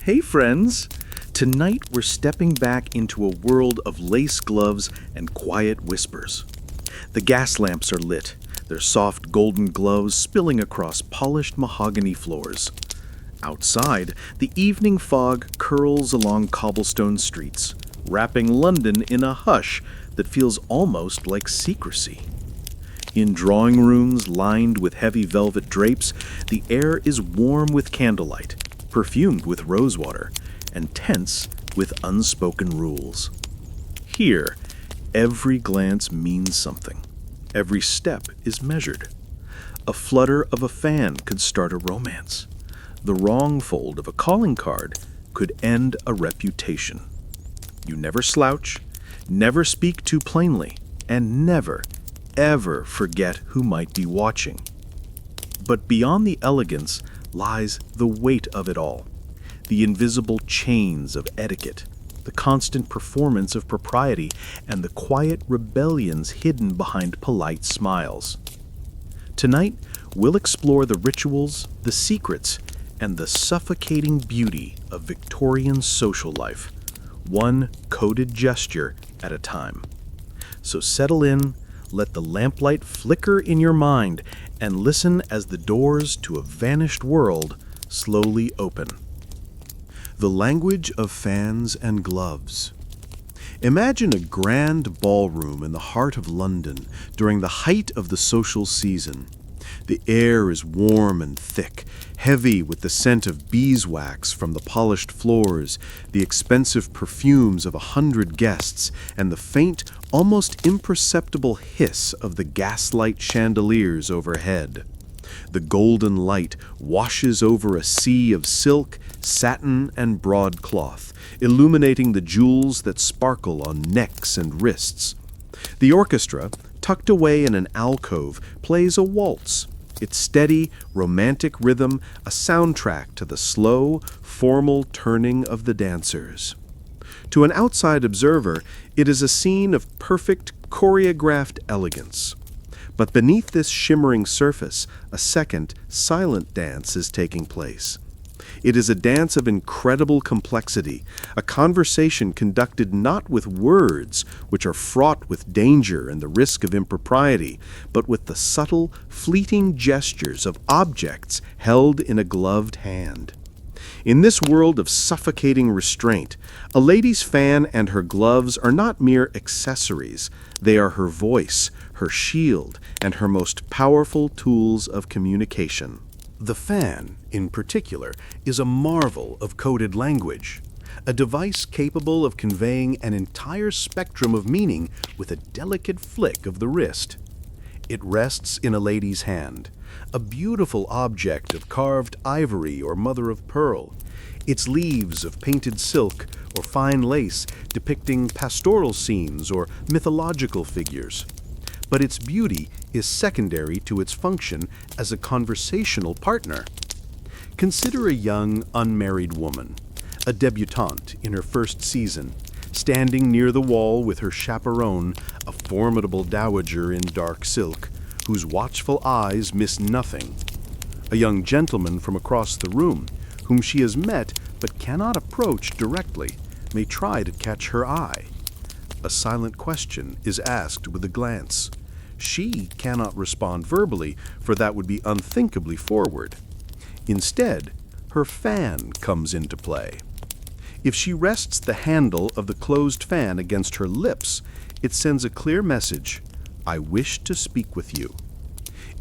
Hey friends! Tonight we're stepping back into a world of lace gloves and quiet whispers. The gas lamps are lit, their soft golden glows spilling across polished mahogany floors. Outside, the evening fog curls along cobblestone streets, wrapping London in a hush that feels almost like secrecy. In drawing rooms lined with heavy velvet drapes, the air is warm with candlelight, perfumed with rosewater, and tense with unspoken rules. Here, every glance means something. Every step is measured. A flutter of a fan could start a romance. The wrong fold of a calling card could end a reputation. You never slouch, never speak too plainly, and never, ever forget who might be watching. But beyond the elegance lies the weight of it all, the invisible chains of etiquette, the constant performance of propriety, and the quiet rebellions hidden behind polite smiles. Tonight, we'll explore the rituals, the secrets, and the suffocating beauty of Victorian social life, one coded gesture at a time. So settle in, let the lamplight flicker in your mind, and listen as the doors to a vanished world slowly open. The language of fans and gloves. Imagine a grand ballroom in the heart of London during the height of the social season. The air is warm and thick, heavy with the scent of beeswax from the polished floors, the expensive perfumes of 100 guests, and the faint, almost imperceptible hiss of the gaslight chandeliers overhead. The golden light washes over a sea of silk, satin, and broadcloth, illuminating the jewels that sparkle on necks and wrists. The orchestra, tucked away in an alcove, plays a waltz, its steady, romantic rhythm a soundtrack to the slow, formal turning of the dancers. To an outside observer, it is a scene of perfect, choreographed elegance. But beneath this shimmering surface, a second, silent dance is taking place. It is a dance of incredible complexity, a conversation conducted not with words, which are fraught with danger and the risk of impropriety, but with the subtle, fleeting gestures of objects held in a gloved hand. In this world of suffocating restraint, a lady's fan and her gloves are not mere accessories. They are her voice, her shield, and her most powerful tools of communication. The fan, in particular, is a marvel of coded language, a device capable of conveying an entire spectrum of meaning with a delicate flick of the wrist. It rests in a lady's hand, a beautiful object of carved ivory or mother of pearl, its leaves of painted silk or fine lace depicting pastoral scenes or mythological figures. But its beauty is secondary to its function as a conversational partner. Consider a young, unmarried woman, a debutante in her first season, standing near the wall with her chaperone, a formidable dowager in dark silk, whose watchful eyes miss nothing. A young gentleman from across the room, whom she has met but cannot approach directly, may try to catch her eye. A silent question is asked with a glance. She cannot respond verbally, for that would be unthinkably forward. Instead, her fan comes into play. If she rests the handle of the closed fan against her lips, it sends a clear message, "I wish to speak with you."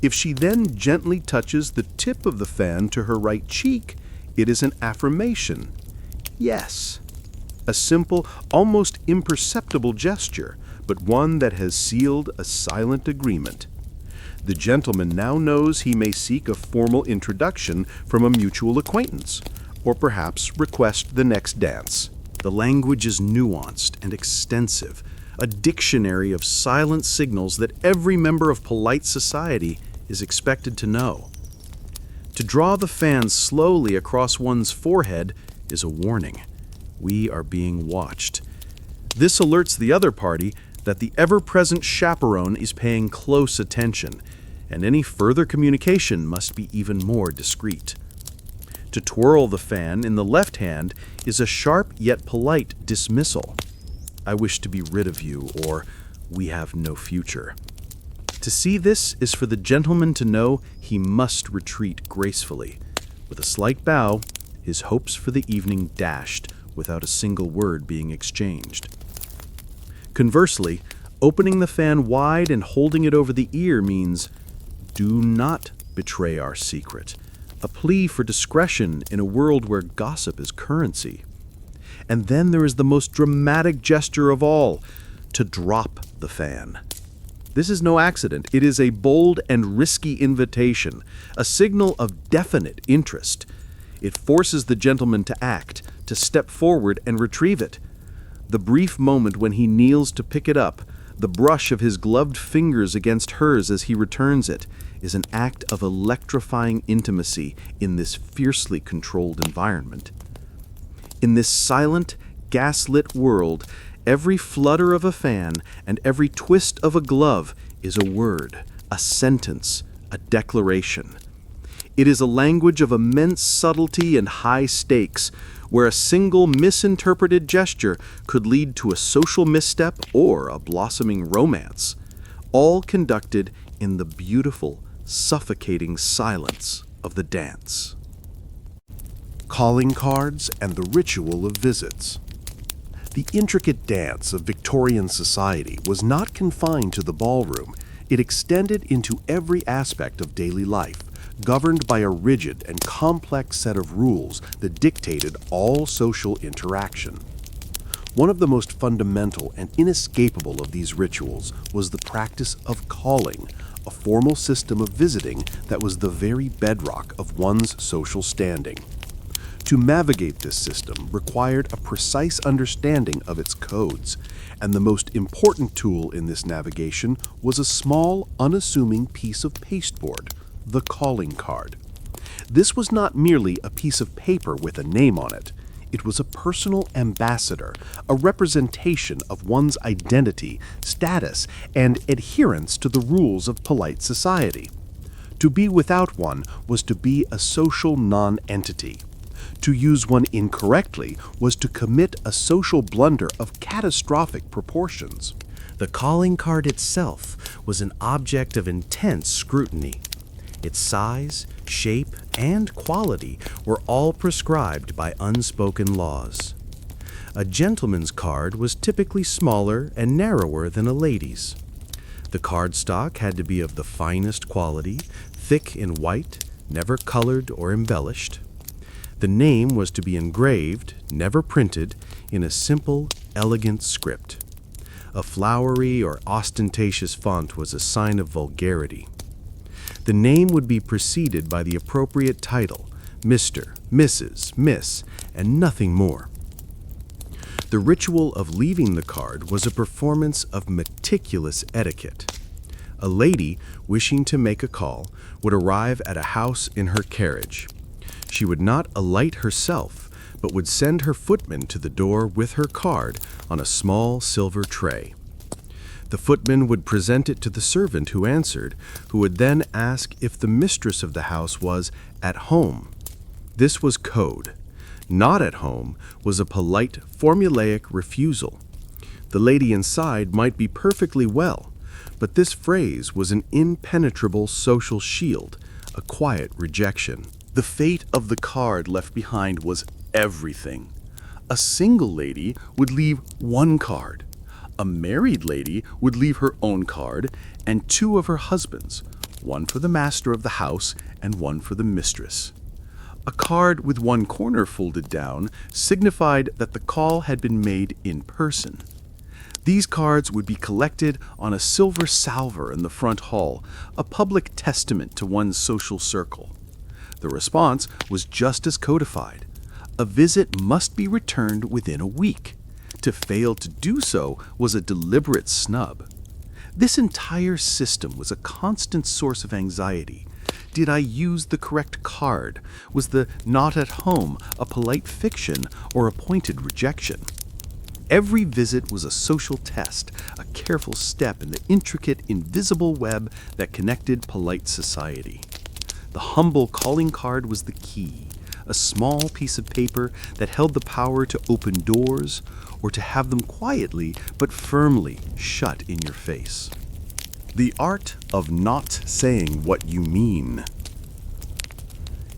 If she then gently touches the tip of the fan to her right cheek, it is an affirmation, "Yes." A simple, almost imperceptible gesture, but one that has sealed a silent agreement. The gentleman now knows he may seek a formal introduction from a mutual acquaintance, or perhaps request the next dance. The language is nuanced and extensive, a dictionary of silent signals that every member of polite society is expected to know. To draw the fan slowly across one's forehead is a warning. We are being watched. This alerts the other party that the ever-present chaperone is paying close attention, and any further communication must be even more discreet. To twirl the fan in the left hand is a sharp yet polite dismissal. I wish to be rid of you, or we have no future. To see this is for the gentleman to know he must retreat gracefully. With a slight bow, his hopes for the evening dashed without a single word being exchanged. Conversely, opening the fan wide and holding it over the ear means, do not betray our secret, a plea for discretion in a world where gossip is currency. And then there is the most dramatic gesture of all, to drop the fan. This is no accident. It is a bold and risky invitation, a signal of definite interest. It forces the gentleman to act, to step forward and retrieve it. The brief moment when he kneels to pick it up, the brush of his gloved fingers against hers as he returns it, is an act of electrifying intimacy in this fiercely controlled environment. In this silent, gaslit world, every flutter of a fan and every twist of a glove is a word, a sentence, a declaration. It is a language of immense subtlety and high stakes, where a single misinterpreted gesture could lead to a social misstep or a blossoming romance, all conducted in the beautiful, suffocating silence of the dance. Calling cards and the ritual of visits. The intricate dance of Victorian society was not confined to the ballroom. It extended into every aspect of daily life, governed by a rigid and complex set of rules that dictated all social interaction. One of the most fundamental and inescapable of these rituals was the practice of calling, a formal system of visiting that was the very bedrock of one's social standing. To navigate this system required a precise understanding of its codes, and the most important tool in this navigation was a small, unassuming piece of pasteboard, the calling card. This was not merely a piece of paper with a name on it. It was a personal ambassador, a representation of one's identity, status, and adherence to the rules of polite society. To be without one was to be a social non-entity. To use one incorrectly was to commit a social blunder of catastrophic proportions. The calling card itself was an object of intense scrutiny. Its size, shape, and quality were all prescribed by unspoken laws. A gentleman's card was typically smaller and narrower than a lady's. The cardstock had to be of the finest quality, thick in white, never colored or embellished. The name was to be engraved, never printed, in a simple, elegant script. A flowery or ostentatious font was a sign of vulgarity. The name would be preceded by the appropriate title, Mr., Mrs., Miss, and nothing more. The ritual of leaving the card was a performance of meticulous etiquette. A lady wishing to make a call would arrive at a house in her carriage. She would not alight herself, but would send her footman to the door with her card on a small silver tray. The footman would present it to the servant who answered, who would then ask if the mistress of the house was at home. This was code. Not at home was a polite, formulaic refusal. The lady inside might be perfectly well, but this phrase was an impenetrable social shield, a quiet rejection. The fate of the card left behind was everything. A single lady would leave one card. A married lady would leave her own card and two of her husbands, one for the master of the house and one for the mistress. A card with one corner folded down signified that the call had been made in person. These cards would be collected on a silver salver in the front hall, a public testament to one's social circle. The response was just as codified. A visit must be returned within a week. To fail to do so was a deliberate snub. This entire system was a constant source of anxiety. Did I use the correct card? Was the not at home a polite fiction or a pointed rejection? Every visit was a social test, a careful step in the intricate, invisible web that connected polite society. The humble calling card was the key, a small piece of paper that held the power to open doors or to have them quietly but firmly shut in your face. The art of not saying what you mean.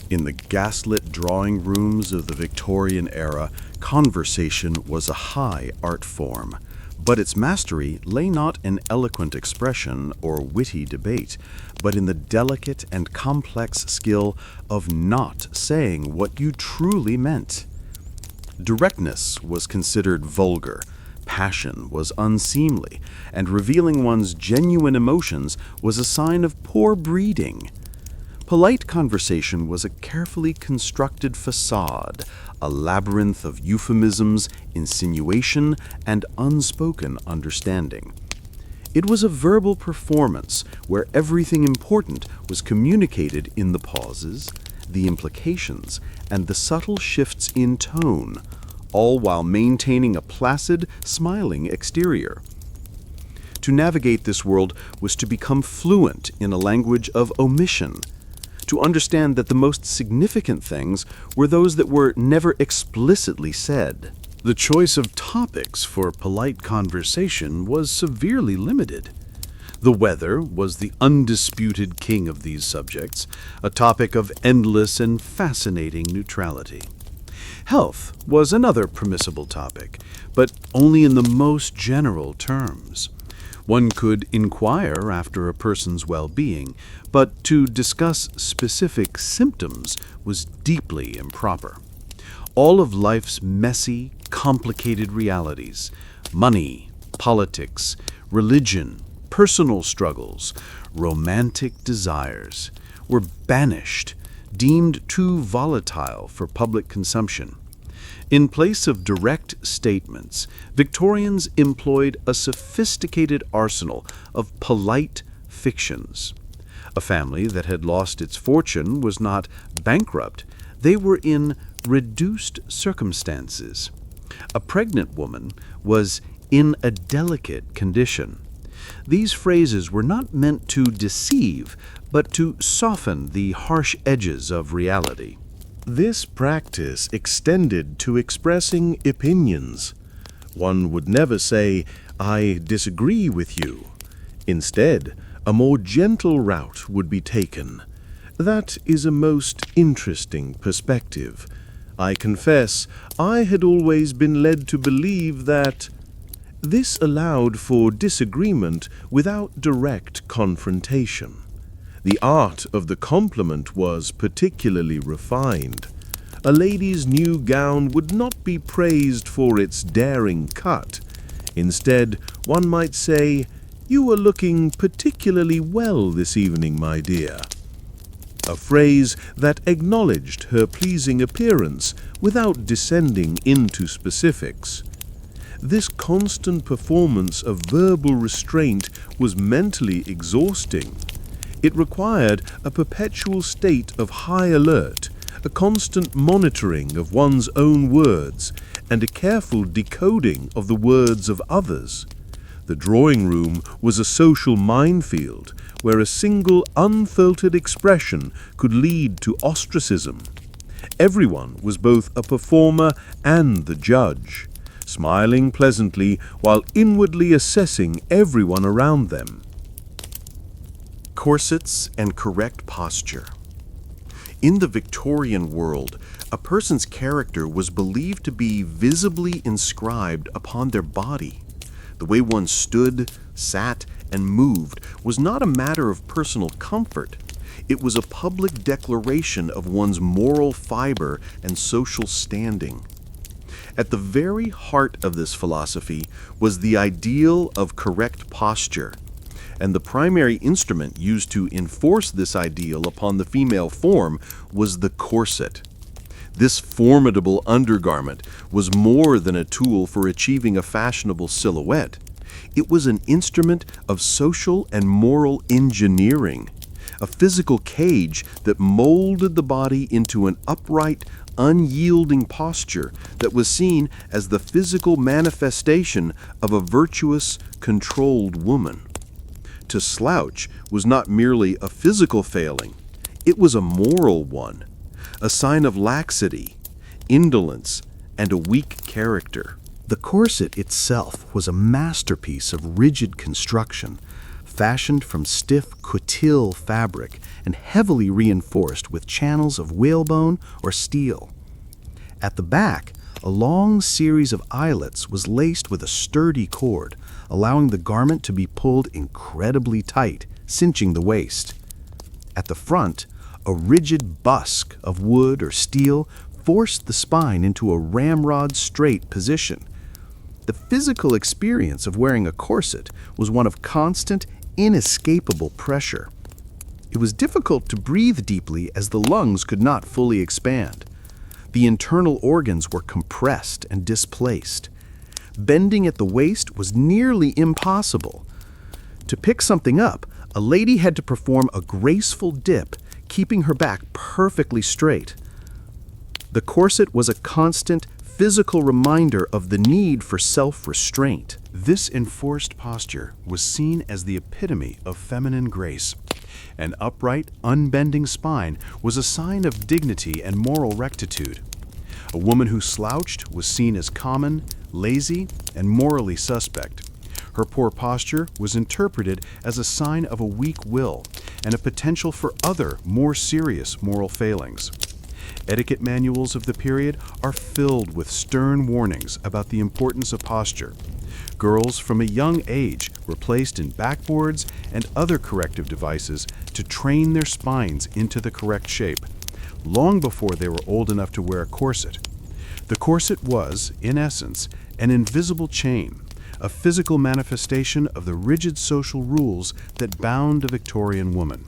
In the gaslit drawing rooms of the Victorian era, conversation was a high art form, but its mastery lay not in eloquent expression or witty debate, but in the delicate and complex skill of not saying what you truly meant. Directness was considered vulgar, passion was unseemly, and revealing one's genuine emotions was a sign of poor breeding. Polite conversation was a carefully constructed facade, a labyrinth of euphemisms, insinuation, and unspoken understanding. It was a verbal performance where everything important was communicated in the pauses, the implications, and the subtle shifts in tone, all while maintaining a placid, smiling exterior. To navigate this world was to become fluent in a language of omission, to understand that the most significant things were those that were never explicitly said. The choice of topics for polite conversation was severely limited. The weather was the undisputed king of these subjects, a topic of endless and fascinating neutrality. Health was another permissible topic, but only in the most general terms. One could inquire after a person's well-being, but to discuss specific symptoms was deeply improper. All of life's messy, complicated realities, money, politics, religion, personal struggles, romantic desires, were banished, deemed too volatile for public consumption. In place of direct statements, Victorians employed a sophisticated arsenal of polite fictions. A family that had lost its fortune was not bankrupt. They were in reduced circumstances. A pregnant woman was in a delicate condition. These phrases were not meant to deceive, but to soften the harsh edges of reality. This practice extended to expressing opinions. One would never say, "I disagree with you." Instead, a more gentle route would be taken. "That is a most interesting perspective. I confess, I had always been led to believe that..." This allowed for disagreement without direct confrontation. The art of the compliment was particularly refined. A lady's new gown would not be praised for its daring cut. Instead, one might say, "You are looking particularly well this evening, my dear." A phrase that acknowledged her pleasing appearance without descending into specifics. This constant performance of verbal restraint was mentally exhausting. It required a perpetual state of high alert, a constant monitoring of one's own words, and a careful decoding of the words of others. The drawing room was a social minefield where a single unfiltered expression could lead to ostracism. Everyone was both a performer and the judge, smiling pleasantly while inwardly assessing everyone around them. Corsets and correct posture. In the Victorian world, a person's character was believed to be visibly inscribed upon their body. The way one stood, sat, and moved was not a matter of personal comfort. It was a public declaration of one's moral fiber and social standing. At the very heart of this philosophy was the ideal of correct posture, and the primary instrument used to enforce this ideal upon the female form was the corset. This formidable undergarment was more than a tool for achieving a fashionable silhouette. It was an instrument of social and moral engineering, a physical cage that molded the body into an upright, unyielding posture that was seen as the physical manifestation of a virtuous, controlled woman. To slouch was not merely a physical failing, it was a moral one. a sign of laxity, indolence, and a weak character. The corset itself was a masterpiece of rigid construction, fashioned from stiff coutil fabric and heavily reinforced with channels of whalebone or steel. At the back, a long series of eyelets was laced with a sturdy cord, allowing the garment to be pulled incredibly tight, cinching the waist. At the front, a rigid busk of wood or steel forced the spine into a ramrod straight position. The physical experience of wearing a corset was one of constant, inescapable pressure. It was difficult to breathe deeply as the lungs could not fully expand. The internal organs were compressed and displaced. Bending at the waist was nearly impossible. To pick something up, a lady had to perform a graceful dip, keeping her back perfectly straight. The corset was a constant physical reminder of the need for self-restraint. This enforced posture was seen as the epitome of feminine grace. An upright, unbending spine was a sign of dignity and moral rectitude. A woman who slouched was seen as common, lazy, and morally suspect. Her poor posture was interpreted as a sign of a weak will and a potential for other, more serious moral failings. Etiquette manuals of the period are filled with stern warnings about the importance of posture. Girls from a young age were placed in backboards and other corrective devices to train their spines into the correct shape, long before they were old enough to wear a corset. The corset was, in essence, an invisible chain, a physical manifestation of the rigid social rules that bound a Victorian woman.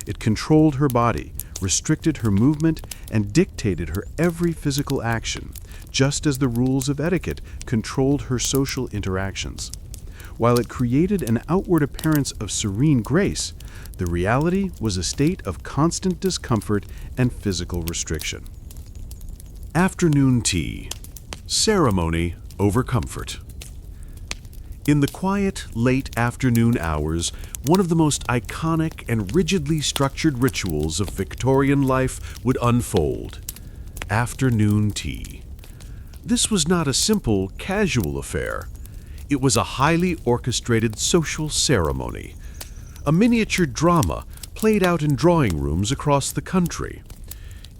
It controlled her body, restricted her movement, and dictated her every physical action, just as the rules of etiquette controlled her social interactions. While it created an outward appearance of serene grace, the reality was a state of constant discomfort and physical restriction. Afternoon tea. Ceremony over comfort. In the quiet, late afternoon hours, one of the most iconic and rigidly structured rituals of Victorian life would unfold: afternoon tea. This was not a simple, casual affair. It was a highly orchestrated social ceremony, a miniature drama played out in drawing rooms across the country.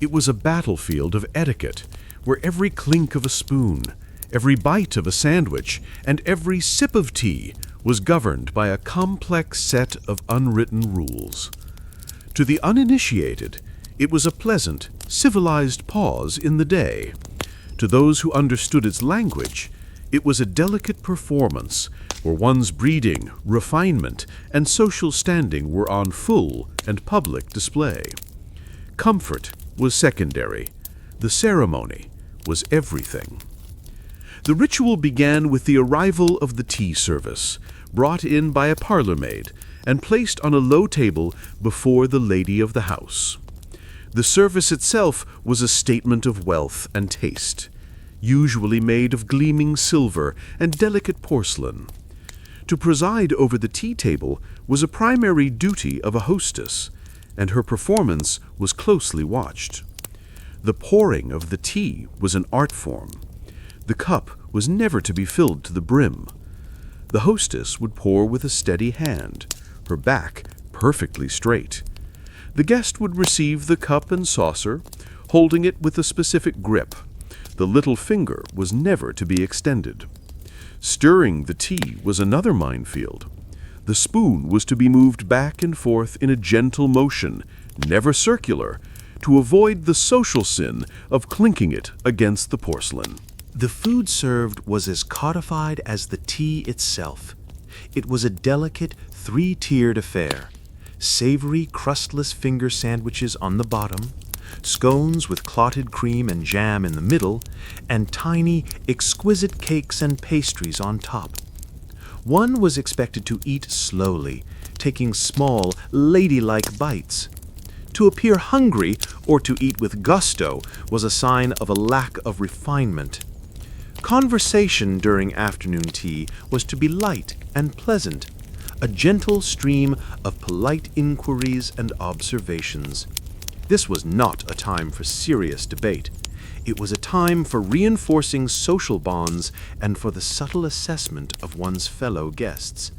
It was a battlefield of etiquette, where every clink of a spoon, every bite of a sandwich, and every sip of tea was governed by a complex set of unwritten rules. To the uninitiated, it was a pleasant, civilized pause in the day. To those who understood its language, it was a delicate performance where one's breeding, refinement, and social standing were on full and public display. Comfort was secondary. The ceremony was everything. The ritual began with the arrival of the tea service, brought in by a parlour-maid and placed on a low table before the lady of the house. The service itself was a statement of wealth and taste, usually made of gleaming silver and delicate porcelain. To preside over the tea table was a primary duty of a hostess, and her performance was closely watched. The pouring of the tea was an art form. The cup was never to be filled to the brim. The hostess would pour with a steady hand, her back perfectly straight. The guest would receive the cup and saucer, holding it with a specific grip. The little finger was never to be extended. Stirring the tea was another minefield. The spoon was to be moved back and forth in a gentle motion, never circular, to avoid the social sin of clinking it against the porcelain. The food served was as codified as the tea itself. It was a delicate, three-tiered affair: savory, crustless finger sandwiches on the bottom, scones with clotted cream and jam in the middle, and tiny, exquisite cakes and pastries on top. One was expected to eat slowly, taking small, ladylike bites. To appear hungry or to eat with gusto was a sign of a lack of refinement. Conversation during afternoon tea was to be light and pleasant, a gentle stream of polite inquiries and observations. This was not a time for serious debate. It was a time for reinforcing social bonds and for the subtle assessment of one's fellow guests.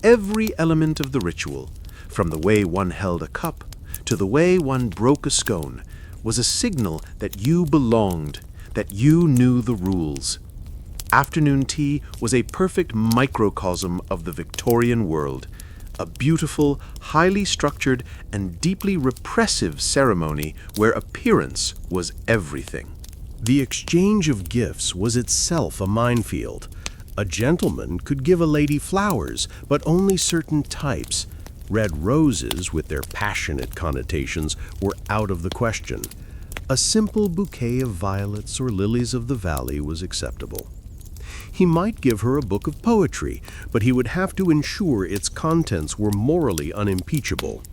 Every element of the ritual, from the way one held a cup to the way one broke a scone, was a signal that you belonged, that you knew the rules. Afternoon tea was a perfect microcosm of the Victorian world, a beautiful, highly structured, and deeply repressive ceremony where appearance was everything. The exchange of gifts was itself a minefield. A gentleman could give a lady flowers, but only certain types. Red roses, with their passionate connotations, were out of the question. A simple bouquet of violets or lilies of the valley was acceptable. He might give her a book of poetry, but he would have to ensure its contents were morally unimpeachable.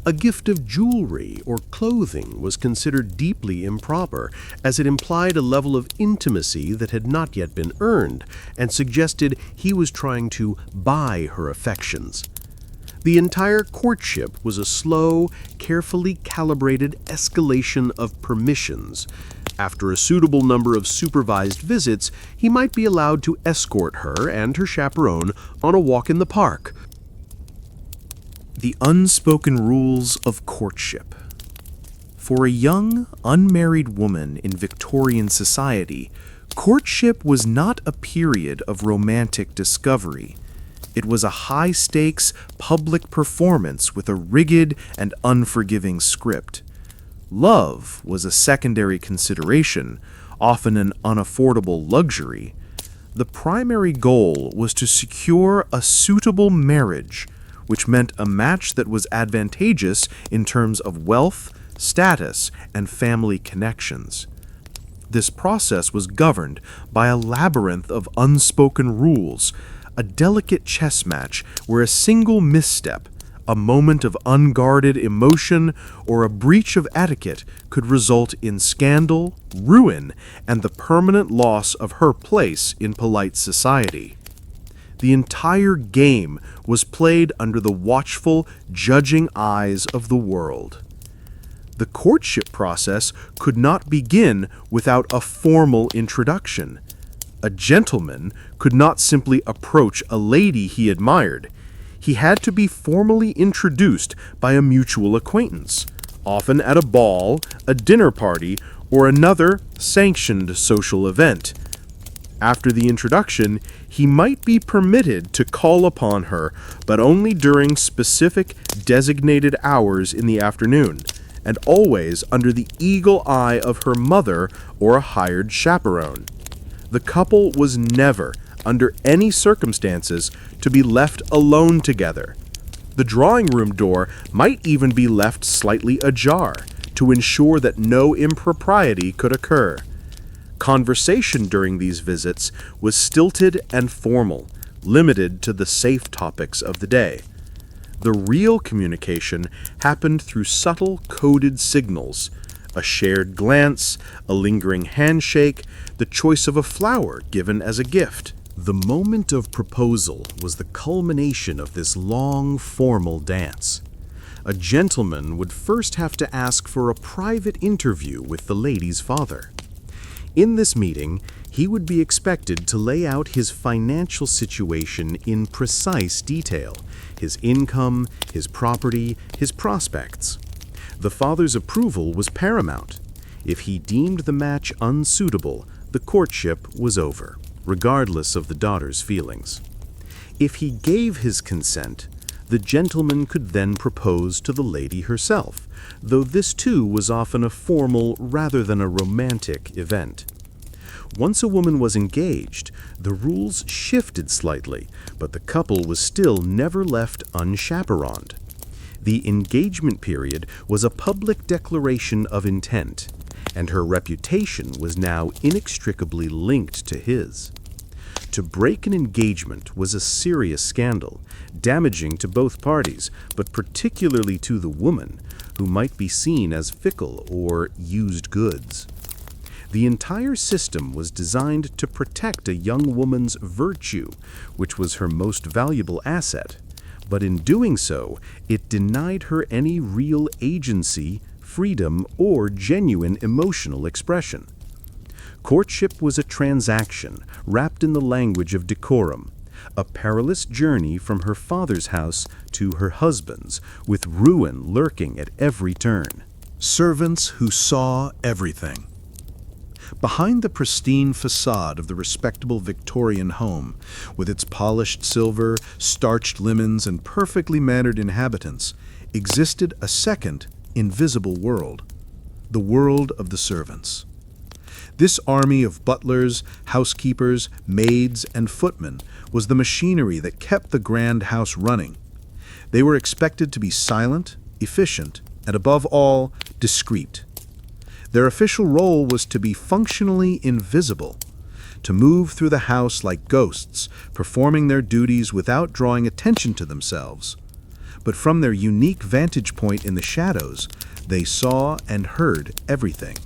A gift of jewelry or clothing was considered deeply improper, as it implied a level of intimacy that had not yet been earned and suggested he was trying to buy her affections. The entire courtship was a slow, carefully calibrated escalation of permissions. After a suitable number of supervised visits, he might be allowed to escort her and her chaperone on a walk in the park. The unspoken rules of courtship. For a young, unmarried woman in Victorian society, courtship was not a period of romantic discovery. It was a high-stakes, public performance with a rigid and unforgiving script. Love was a secondary consideration, often an unaffordable luxury. The primary goal was to secure a suitable marriage, which meant a match that was advantageous in terms of wealth, status, and family connections. This process was governed by a labyrinth of unspoken rules, a delicate chess match where a single misstep, a moment of unguarded emotion, or a breach of etiquette could result in scandal, ruin, and the permanent loss of her place in polite society. The entire game was played under the watchful, judging eyes of the world. The courtship process could not begin without a formal introduction. A gentleman could not simply approach a lady he admired. He had to be formally introduced by a mutual acquaintance, often at a ball, a dinner party, or another sanctioned social event. After the introduction, he might be permitted to call upon her, but only during specific designated hours in the afternoon, and always under the eagle eye of her mother or a hired chaperone. The couple was never, under any circumstances, to be left alone together. The drawing room door might even be left slightly ajar to ensure that no impropriety could occur. Conversation during these visits was stilted and formal, limited to the safe topics of the day. The real communication happened through subtle coded signals, a shared glance, a lingering handshake, the choice of a flower given as a gift. The moment of proposal was the culmination of this long, formal dance. A gentleman would first have to ask for a private interview with the lady's father. In this meeting, he would be expected to lay out his financial situation in precise detail, his income, his property, his prospects. The father's approval was paramount. If he deemed the match unsuitable, the courtship was over, regardless of the daughter's feelings. If he gave his consent, the gentleman could then propose to the lady herself, though this too was often a formal rather than a romantic event. Once a woman was engaged, the rules shifted slightly, but the couple was still never left unchaperoned. The engagement period was a public declaration of intent, and her reputation was now inextricably linked to his. To break an engagement was a serious scandal, damaging to both parties, but particularly to the woman, who might be seen as fickle or used goods. The entire system was designed to protect a young woman's virtue, which was her most valuable asset, but in doing so, it denied her any real agency, freedom, or genuine emotional expression. Courtship was a transaction wrapped in the language of decorum, a perilous journey from her father's house to her husband's, with ruin lurking at every turn. Servants who saw everything. Behind the pristine facade of the respectable Victorian home, with its polished silver, starched linens, and perfectly mannered inhabitants, existed a second, invisible world, the world of the servants. This army of butlers, housekeepers, maids, and footmen was the machinery that kept the grand house running. They were expected to be silent, efficient, and above all, discreet. Their official role was to be functionally invisible, to move through the house like ghosts, performing their duties without drawing attention to themselves. But from their unique vantage point in the shadows, they saw and heard everything.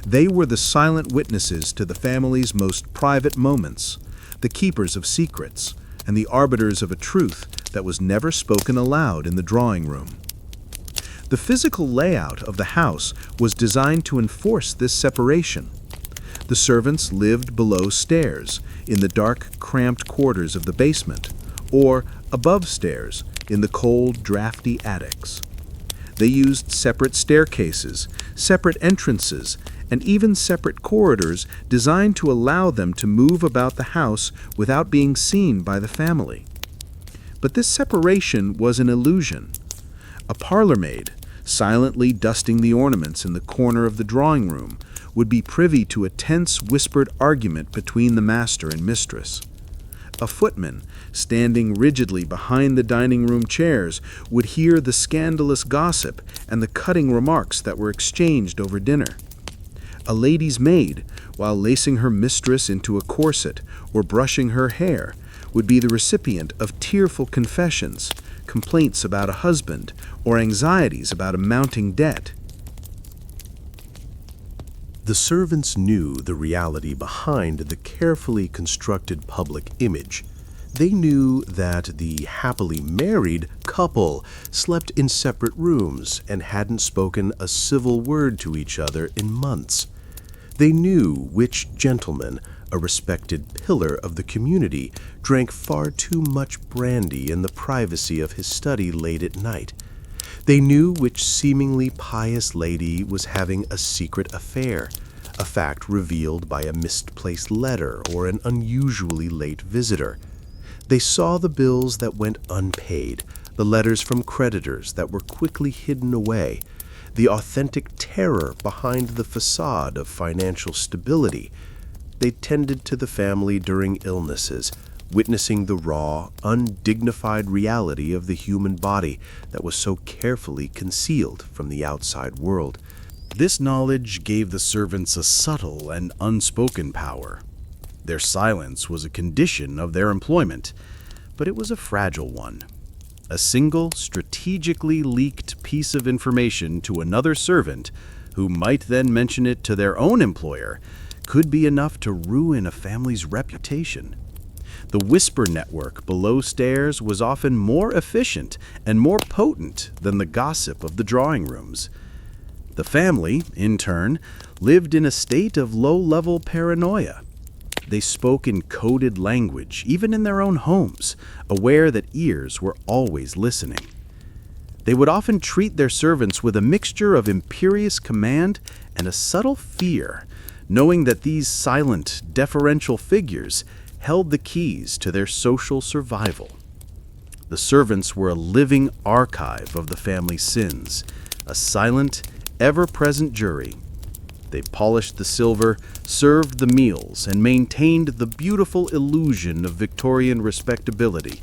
They were the silent witnesses to the family's most private moments, the keepers of secrets, and the arbiters of a truth that was never spoken aloud in the drawing room. The physical layout of the house was designed to enforce this separation. The servants lived below stairs, in the dark, cramped quarters of the basement, or above stairs, in the cold, drafty attics. They used separate staircases, separate entrances, and even separate corridors designed to allow them to move about the house without being seen by the family. But this separation was an illusion. A parlor-maid, silently dusting the ornaments in the corner of the drawing room, would be privy to a tense, whispered argument between the master and mistress. A footman, standing rigidly behind the dining room chairs, would hear the scandalous gossip and the cutting remarks that were exchanged over dinner. A lady's maid, while lacing her mistress into a corset or brushing her hair, would be the recipient of tearful confessions, complaints about a husband, or anxieties about a mounting debt. The servants knew the reality behind the carefully constructed public image. They knew that the happily married couple slept in separate rooms and hadn't spoken a civil word to each other in months. They knew which gentleman, a respected pillar of the community, drank far too much brandy in the privacy of his study late at night. They knew which seemingly pious lady was having a secret affair, a fact revealed by a misplaced letter or an unusually late visitor. They saw the bills that went unpaid, the letters from creditors that were quickly hidden away, the authentic terror behind the facade of financial stability. They tended to the family during illnesses, witnessing the raw, undignified reality of the human body that was so carefully concealed from the outside world. This knowledge gave the servants a subtle and unspoken power. Their silence was a condition of their employment, but it was a fragile one. A single, strategically leaked piece of information to another servant, who might then mention it to their own employer, could be enough to ruin a family's reputation. The whisper network below stairs was often more efficient and more potent than the gossip of the drawing rooms. The family, in turn, lived in a state of low-level paranoia. They spoke in coded language, even in their own homes, aware that ears were always listening. They would often treat their servants with a mixture of imperious command and a subtle fear, knowing that these silent, deferential figures held the keys to their social survival. The servants were a living archive of the family's sins, a silent, ever-present jury. They polished the silver, served the meals, and maintained the beautiful illusion of Victorian respectability,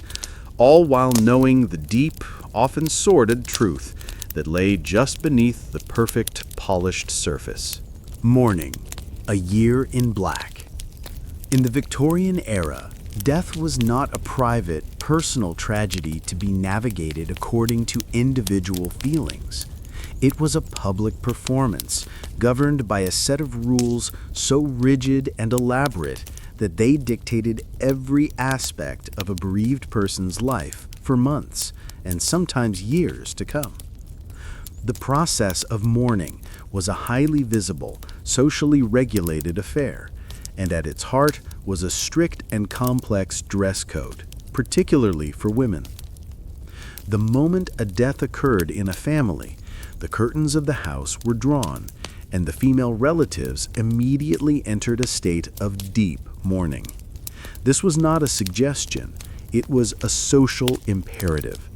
all while knowing the deep, often sordid truth that lay just beneath the perfect, polished surface. Mourning, a year in black. In the Victorian era, death was not a private, personal tragedy to be navigated according to individual feelings. It was a public performance, governed by a set of rules so rigid and elaborate that they dictated every aspect of a bereaved person's life for months and sometimes years to come. The process of mourning was a highly visible, socially regulated affair, and at its heart was a strict and complex dress code, particularly for women. The moment a death occurred in a family, the curtains of the house were drawn, and the female relatives immediately entered a state of deep mourning. This was not a suggestion, it was a social imperative.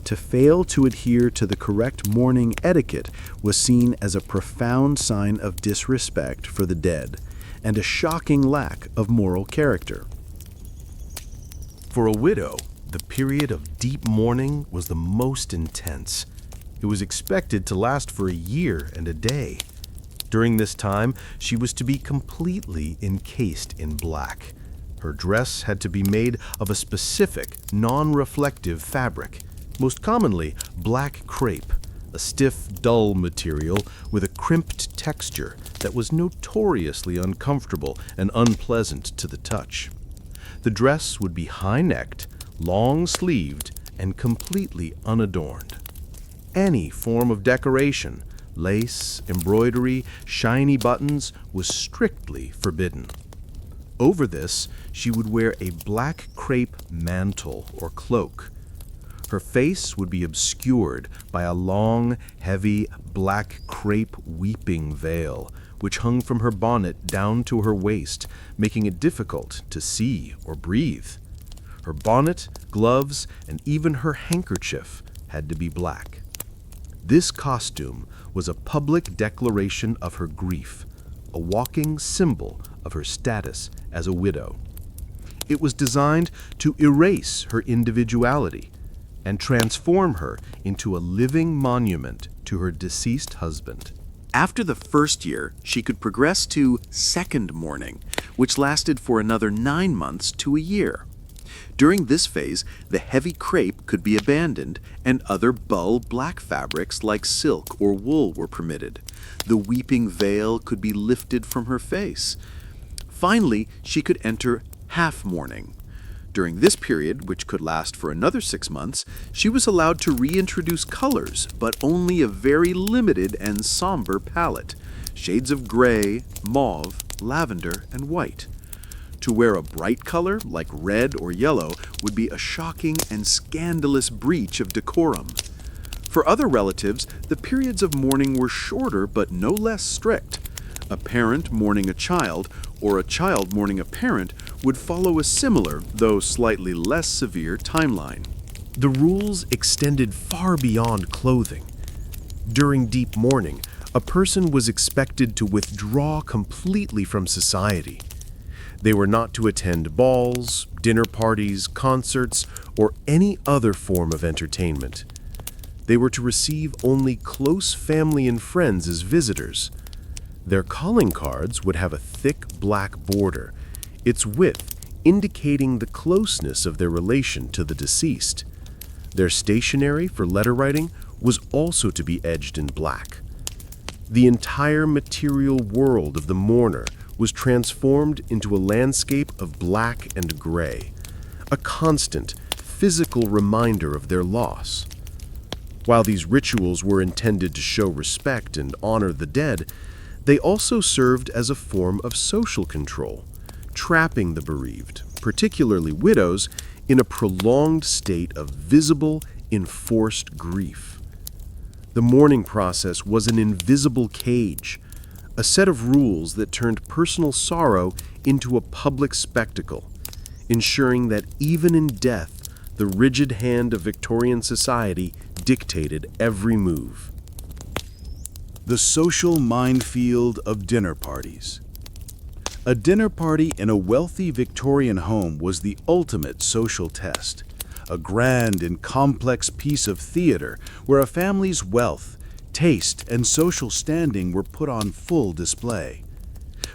To fail to adhere to the correct mourning etiquette was seen as a profound sign of disrespect for the dead and a shocking lack of moral character. For a widow, the period of deep mourning was the most intense. It was expected to last for a year and a day. During this time, she was to be completely encased in black. Her dress had to be made of a specific, non-reflective fabric, most commonly black crepe, a stiff, dull material with a crimped texture that was notoriously uncomfortable and unpleasant to the touch. The dress would be high-necked, long-sleeved, and completely unadorned. Any form of decoration, lace, embroidery, shiny buttons, was strictly forbidden. Over this, she would wear a black crepe mantle or cloak. Her face would be obscured by a long, heavy, black crepe weeping veil, which hung from her bonnet down to her waist, making it difficult to see or breathe. Her bonnet, gloves, and even her handkerchief had to be black. This costume was a public declaration of her grief, a walking symbol of her status as a widow. It was designed to erase her individuality and transform her into a living monument to her deceased husband. After the first year, she could progress to second mourning, which lasted for another 9 months to a year. During this phase, the heavy crepe could be abandoned and other dull black fabrics like silk or wool were permitted. The weeping veil could be lifted from her face. Finally, she could enter half mourning. During this period, which could last for another 6 months, she was allowed to reintroduce colors, but only a very limited and somber palette, shades of gray, mauve, lavender, and white. To wear a bright color, like red or yellow, would be a shocking and scandalous breach of decorum. For other relatives, the periods of mourning were shorter but no less strict. A parent mourning a child, or a child mourning a parent, would follow a similar, though slightly less severe, timeline. The rules extended far beyond clothing. During deep mourning, a person was expected to withdraw completely from society. They were not to attend balls, dinner parties, concerts, or any other form of entertainment. They were to receive only close family and friends as visitors. Their calling cards would have a thick black border, its width indicating the closeness of their relation to the deceased. Their stationery for letter writing was also to be edged in black. The entire material world of the mourner was transformed into a landscape of black and gray, a constant, physical reminder of their loss. While these rituals were intended to show respect and honor the dead, they also served as a form of social control, trapping the bereaved, particularly widows, in a prolonged state of visible, enforced grief. The mourning process was an invisible cage, a set of rules that turned personal sorrow into a public spectacle, ensuring that even in death, the rigid hand of Victorian society dictated every move. The social minefield of dinner parties. A dinner party in a wealthy Victorian home was the ultimate social test, a grand and complex piece of theater where a family's wealth, taste, and social standing were put on full display.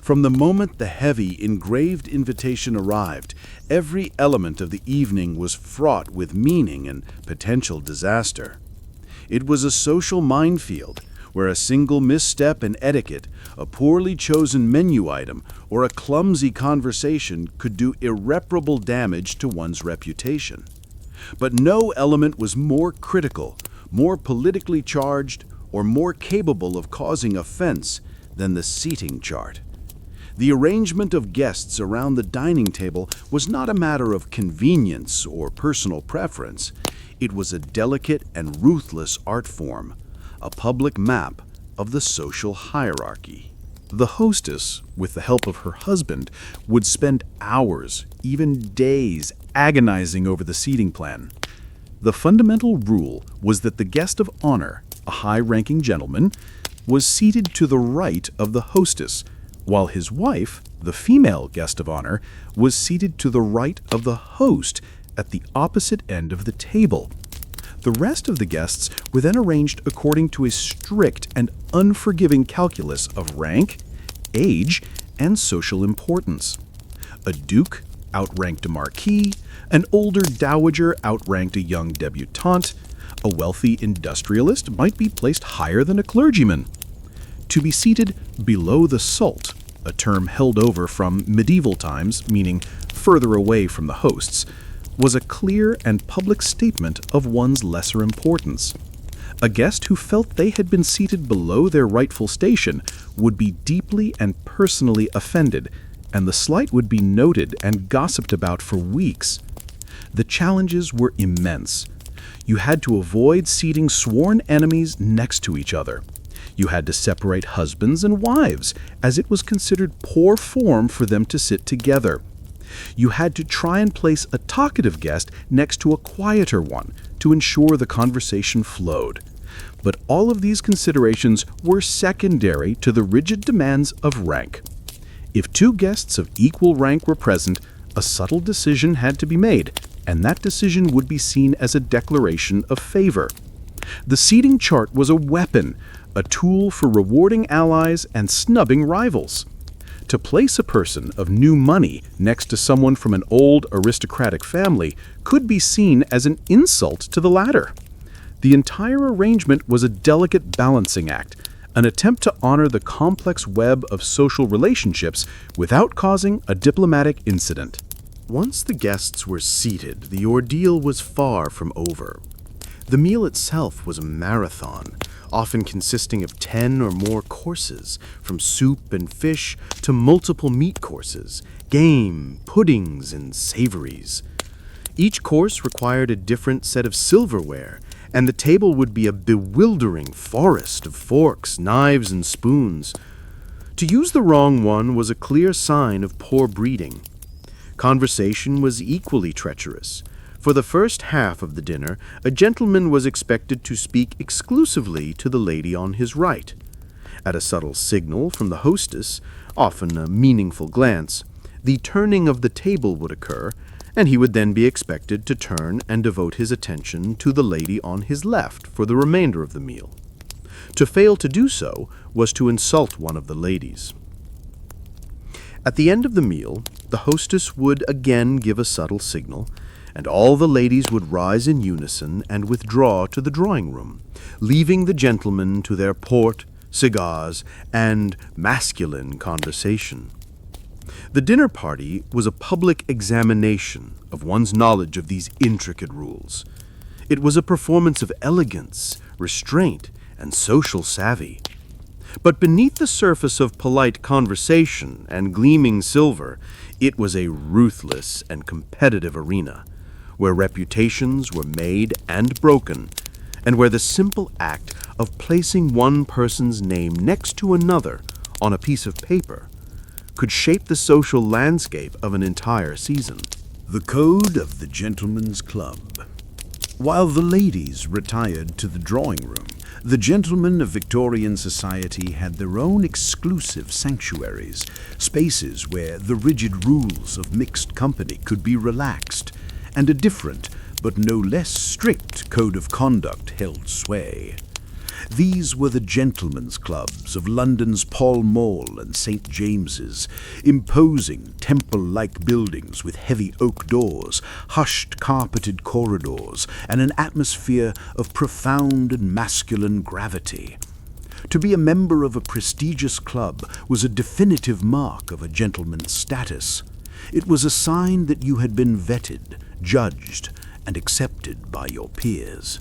From the moment the heavy, engraved invitation arrived, every element of the evening was fraught with meaning and potential disaster. It was a social minefield where a single misstep in etiquette, a poorly chosen menu item, or a clumsy conversation could do irreparable damage to one's reputation. But no element was more critical, more politically charged, or more capable of causing offense than the seating chart. The arrangement of guests around the dining table was not a matter of convenience or personal preference. It was a delicate and ruthless art form, a public map of the social hierarchy. The hostess, with the help of her husband, would spend hours, even days, agonizing over the seating plan. The fundamental rule was that the guest of honor, a high-ranking gentleman, was seated to the right of the hostess, while his wife, the female guest of honor, was seated to the right of the host at the opposite end of the table. The rest of the guests were then arranged according to a strict and unforgiving calculus of rank, age, and social importance. A duke outranked a marquis, an older dowager outranked a young debutante, a wealthy industrialist might be placed higher than a clergyman. To be seated below the salt, a term held over from medieval times, meaning further away from the hosts, was a clear and public statement of one's lesser importance. A guest who felt they had been seated below their rightful station would be deeply and personally offended, and the slight would be noted and gossiped about for weeks. The challenges were immense. You had to avoid seating sworn enemies next to each other. You had to separate husbands and wives, as it was considered poor form for them to sit together. You had to try and place a talkative guest next to a quieter one to ensure the conversation flowed. But all of these considerations were secondary to the rigid demands of rank. If two guests of equal rank were present, a subtle decision had to be made, and that decision would be seen as a declaration of favor. The seating chart was a weapon, a tool for rewarding allies and snubbing rivals. To place a person of new money next to someone from an old aristocratic family could be seen as an insult to the latter. The entire arrangement was a delicate balancing act, an attempt to honor the complex web of social relationships without causing a diplomatic incident. Once the guests were seated, the ordeal was far from over. The meal itself was a marathon, often consisting of 10 or more courses, from soup and fish to multiple meat courses, game, puddings, and savories. Each course required a different set of silverware, and the table would be a bewildering forest of forks, knives, and spoons. To use the wrong one was a clear sign of poor breeding. Conversation was equally treacherous. For the first half of the dinner, a gentleman was expected to speak exclusively to the lady on his right. At a subtle signal from the hostess, often a meaningful glance, the turning of the table would occur, and he would then be expected to turn and devote his attention to the lady on his left for the remainder of the meal. To fail to do so was to insult one of the ladies. At the end of the meal, the hostess would again give a subtle signal, and all the ladies would rise in unison and withdraw to the drawing room, leaving the gentlemen to their port, cigars, and masculine conversation. The dinner party was a public examination of one's knowledge of these intricate rules. It was a performance of elegance, restraint, and social savvy. But beneath the surface of polite conversation and gleaming silver, it was a ruthless and competitive arena, where reputations were made and broken, and where the simple act of placing one person's name next to another on a piece of paper could shape the social landscape of an entire season. The code of the gentleman's club. While the ladies retired to the drawing room, the gentlemen of Victorian society had their own exclusive sanctuaries, spaces where the rigid rules of mixed company could be relaxed, and a different, but no less strict code of conduct held sway. These were the gentlemen's clubs of London's Pall Mall and St. James's, imposing temple-like buildings with heavy oak doors, hushed carpeted corridors, and an atmosphere of profound and masculine gravity. To be a member of a prestigious club was a definitive mark of a gentleman's status. It was a sign that you had been vetted, judged, and accepted by your peers.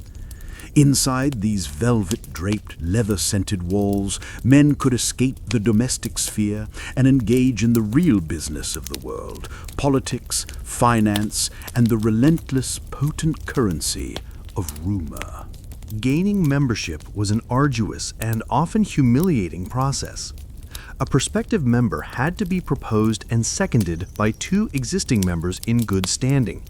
Inside these velvet-draped, leather-scented walls, men could escape the domestic sphere and engage in the real business of the world, politics, finance, and the relentless, potent currency of rumor. Gaining membership was an arduous and often humiliating process. A prospective member had to be proposed and seconded by 2 existing members in good standing.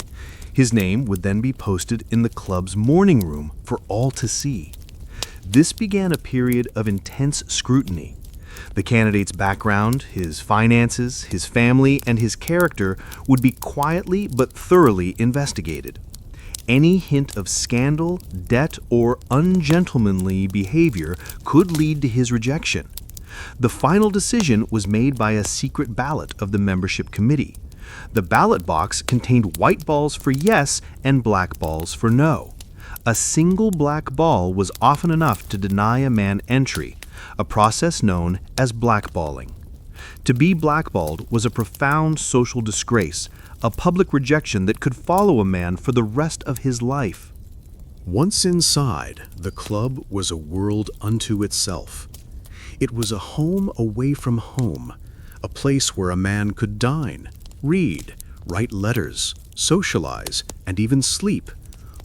His name would then be posted in the club's morning room for all to see. This began a period of intense scrutiny. The candidate's background, his finances, his family, and his character would be quietly but thoroughly investigated. Any hint of scandal, debt, or ungentlemanly behavior could lead to his rejection. The final decision was made by a secret ballot of the membership committee. The ballot box contained white balls for yes and black balls for no. A single black ball was often enough to deny a man entry, a process known as blackballing. To be blackballed was a profound social disgrace, a public rejection that could follow a man for the rest of his life. Once inside, the club was a world unto itself. It was a home away from home, a place where a man could dine, read, write letters, socialize, and even sleep,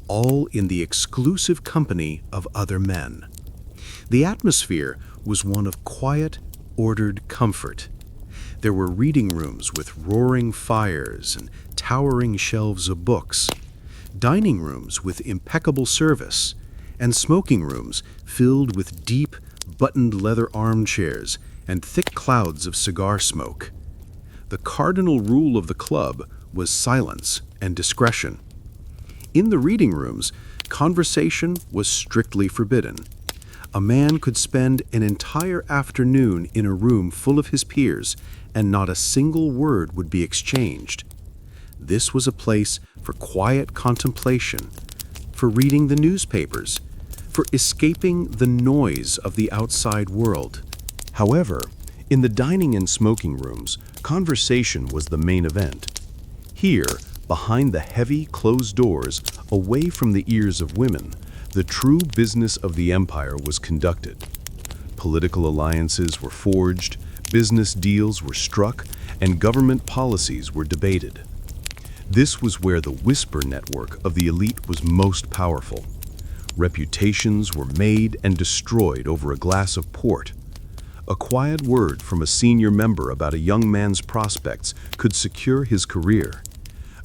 all in the exclusive company of other men. The atmosphere was one of quiet, ordered comfort. There were reading rooms with roaring fires and towering shelves of books, dining rooms with impeccable service, and smoking rooms filled with deep, buttoned leather armchairs and thick clouds of cigar smoke. The cardinal rule of the club was silence and discretion. In the reading rooms, conversation was strictly forbidden. A man could spend an entire afternoon in a room full of his peers, and not a single word would be exchanged. This was a place for quiet contemplation, for reading the newspapers, for escaping the noise of the outside world. However, in the dining and smoking rooms, conversation was the main event. Here, behind the heavy, closed doors, away from the ears of women, the true business of the empire was conducted. Political alliances were forged, business deals were struck, and government policies were debated. This was where the whisper network of the elite was most powerful. Reputations were made and destroyed over a glass of port. A quiet word from a senior member about a young man's prospects could secure his career.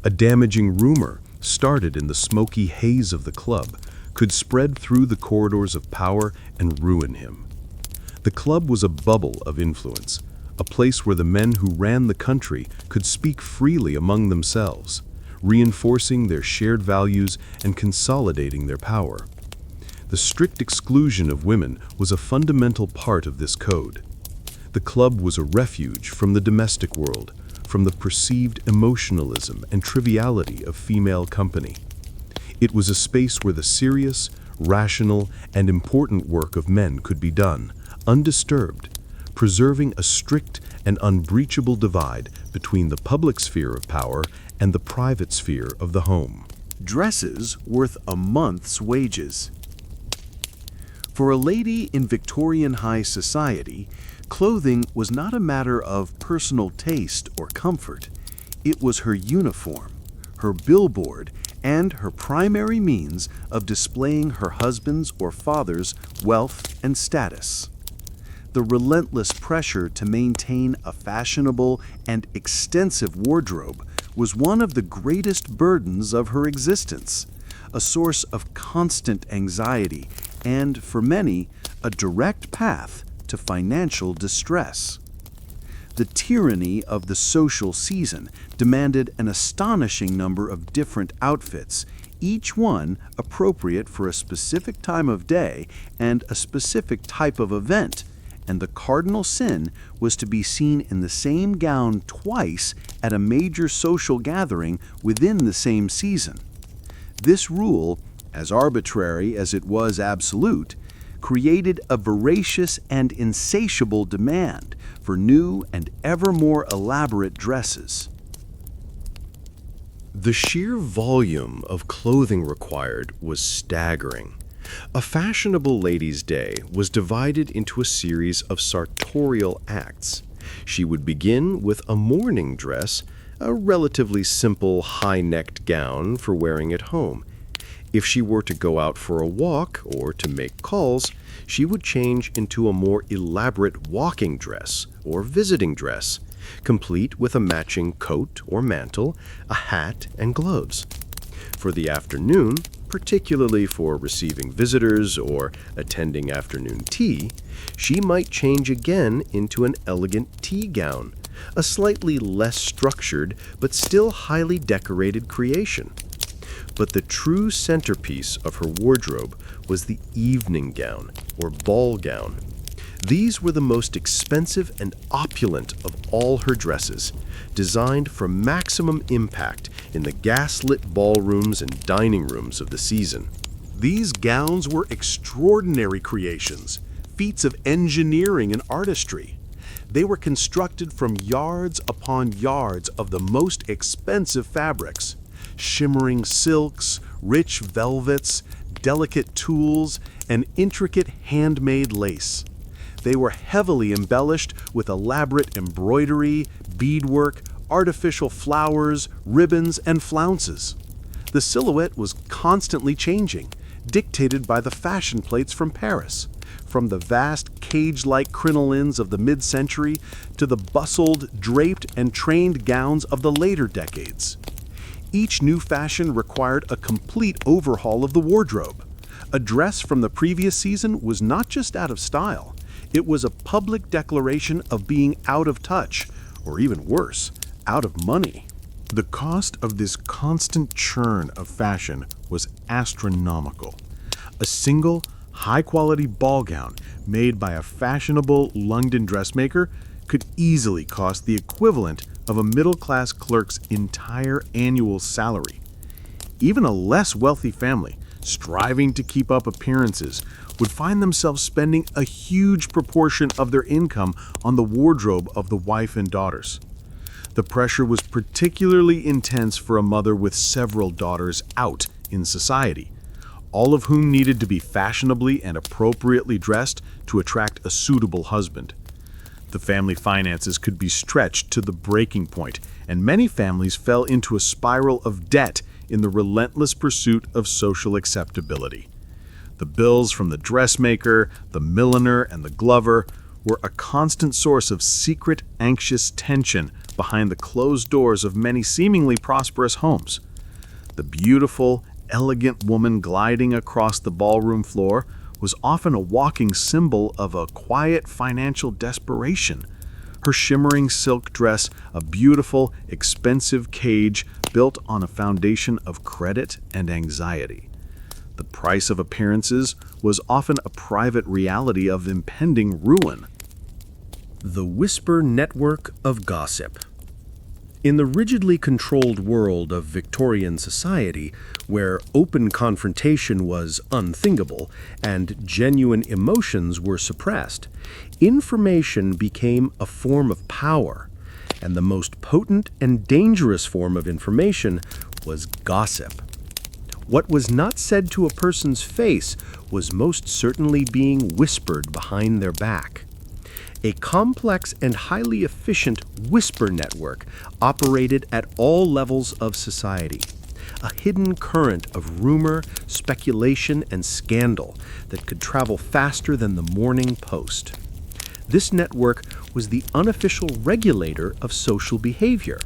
A damaging rumor, started in the smoky haze of the club, could spread through the corridors of power and ruin him. The club was a bubble of influence, a place where the men who ran the country could speak freely among themselves, reinforcing their shared values and consolidating their power. The strict exclusion of women was a fundamental part of this code. The club was a refuge from the domestic world, from the perceived emotionalism and triviality of female company. It was a space where the serious, rational, and important work of men could be done, undisturbed, preserving a strict and unbreachable divide between the public sphere of power and the private sphere of the home. Dresses worth a month's wages. For a lady in Victorian high society, clothing was not a matter of personal taste or comfort. It was her uniform, her billboard, and her primary means of displaying her husband's or father's wealth and status. The relentless pressure to maintain a fashionable and extensive wardrobe was one of the greatest burdens of her existence, a source of constant anxiety and, for many, a direct path to financial distress. The tyranny of the social season demanded an astonishing number of different outfits, each one appropriate for a specific time of day and a specific type of event, and the cardinal sin was to be seen in the same gown twice at a major social gathering within the same season. This rule, as arbitrary as it was absolute, created a voracious and insatiable demand for new and ever more elaborate dresses. The sheer volume of clothing required was staggering. A fashionable lady's day was divided into a series of sartorial acts. She would begin with a morning dress, a relatively simple high-necked gown for wearing at home. If she were to go out for a walk or to make calls, she would change into a more elaborate walking dress or visiting dress, complete with a matching coat or mantle, a hat, and gloves. For the afternoon, particularly for receiving visitors or attending afternoon tea, she might change again into an elegant tea gown, a slightly less structured but still highly decorated creation. But the true centerpiece of her wardrobe was the evening gown or ball gown. These were the most expensive and opulent of all her dresses, designed for maximum impact in the gas-lit ballrooms and dining rooms of the season. These gowns were extraordinary creations, feats of engineering and artistry. They were constructed from yards upon yards of the most expensive fabrics, shimmering silks, rich velvets, delicate tulles, and intricate handmade lace. They were heavily embellished with elaborate embroidery, beadwork, artificial flowers, ribbons, and flounces. The silhouette was constantly changing, dictated by the fashion plates from Paris, from the vast cage-like crinolines of the mid-century to the bustled, draped, and trained gowns of the later decades. Each new fashion required a complete overhaul of the wardrobe. A dress from the previous season was not just out of style, it was a public declaration of being out of touch, or even worse, out of money. The cost of this constant churn of fashion was astronomical. A single, high-quality ball gown made by a fashionable London dressmaker could easily cost the equivalent of a middle-class clerk's entire annual salary. Even a less wealthy family, striving to keep up appearances, would find themselves spending a huge proportion of their income on the wardrobe of the wife and daughters. The pressure was particularly intense for a mother with several daughters out in society, all of whom needed to be fashionably and appropriately dressed to attract a suitable husband. The family finances could be stretched to the breaking point, and many families fell into a spiral of debt in the relentless pursuit of social acceptability. The bills from the dressmaker, the milliner, and the glover were a constant source of secret, anxious tension behind the closed doors of many seemingly prosperous homes. The beautiful, elegant woman gliding across the ballroom floor was often a walking symbol of a quiet financial desperation. Her shimmering silk dress, a beautiful, expensive cage built on a foundation of credit and anxiety. The price of appearances was often a private reality of impending ruin. The whisper network of gossip. In the rigidly controlled world of Victorian society, where open confrontation was unthinkable and genuine emotions were suppressed, information became a form of power, and the most potent and dangerous form of information was gossip. What was not said to a person's face was most certainly being whispered behind their back. A complex and highly efficient whisper network operated at all levels of society, a hidden current of rumor, speculation, and scandal that could travel faster than the Morning Post. This network was the unofficial regulator of social behavior,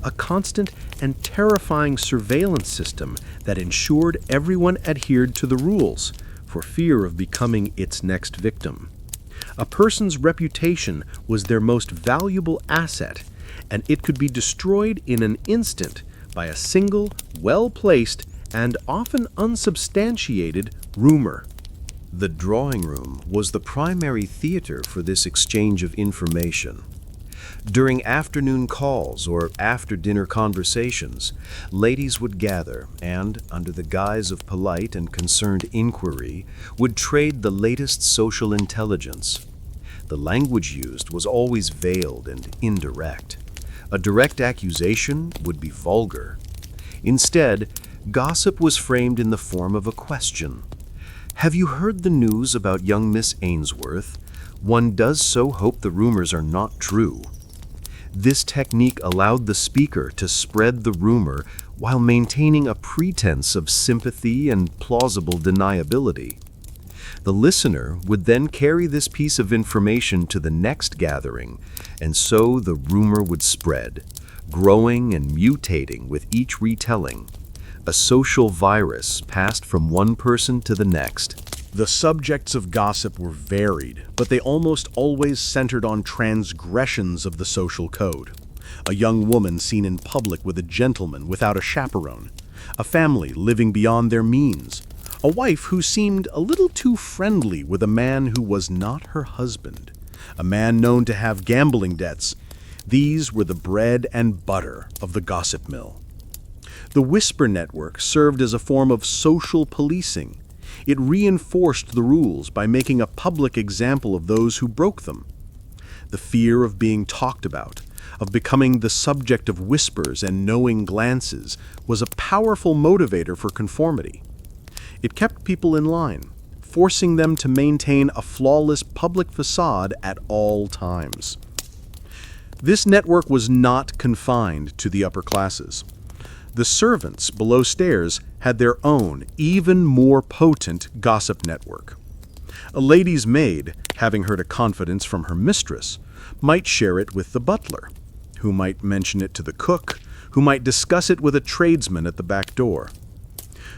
a constant and terrifying surveillance system that ensured everyone adhered to the rules for fear of becoming its next victim. A person's reputation was their most valuable asset, and it could be destroyed in an instant by a single, well-placed, and often unsubstantiated rumor. The drawing room was the primary theater for this exchange of information. During afternoon calls or after-dinner conversations, ladies would gather and, under the guise of polite and concerned inquiry, would trade the latest social intelligence. The language used was always veiled and indirect. A direct accusation would be vulgar. Instead, gossip was framed in the form of a question. Have you heard the news about young Miss Ainsworth? One does so hope the rumors are not true. This technique allowed the speaker to spread the rumor while maintaining a pretense of sympathy and plausible deniability. The listener would then carry this piece of information to the next gathering, and so the rumor would spread, growing and mutating with each retelling. A social virus passed from one person to the next. The subjects of gossip were varied, but they almost always centered on transgressions of the social code. A young woman seen in public with a gentleman without a chaperone, a family living beyond their means, a wife who seemed a little too friendly with a man who was not her husband, a man known to have gambling debts. These were the bread and butter of the gossip mill. The Whisper Network served as a form of social policing. It reinforced the rules by making a public example of those who broke them. The fear of being talked about, of becoming the subject of whispers and knowing glances, was a powerful motivator for conformity. It kept people in line, forcing them to maintain a flawless public facade at all times. This network was not confined to the upper classes. The servants below stairs had their own, even more potent gossip network. A lady's maid, having heard a confidence from her mistress, might share it with the butler, who might mention it to the cook, who might discuss it with a tradesman at the back door.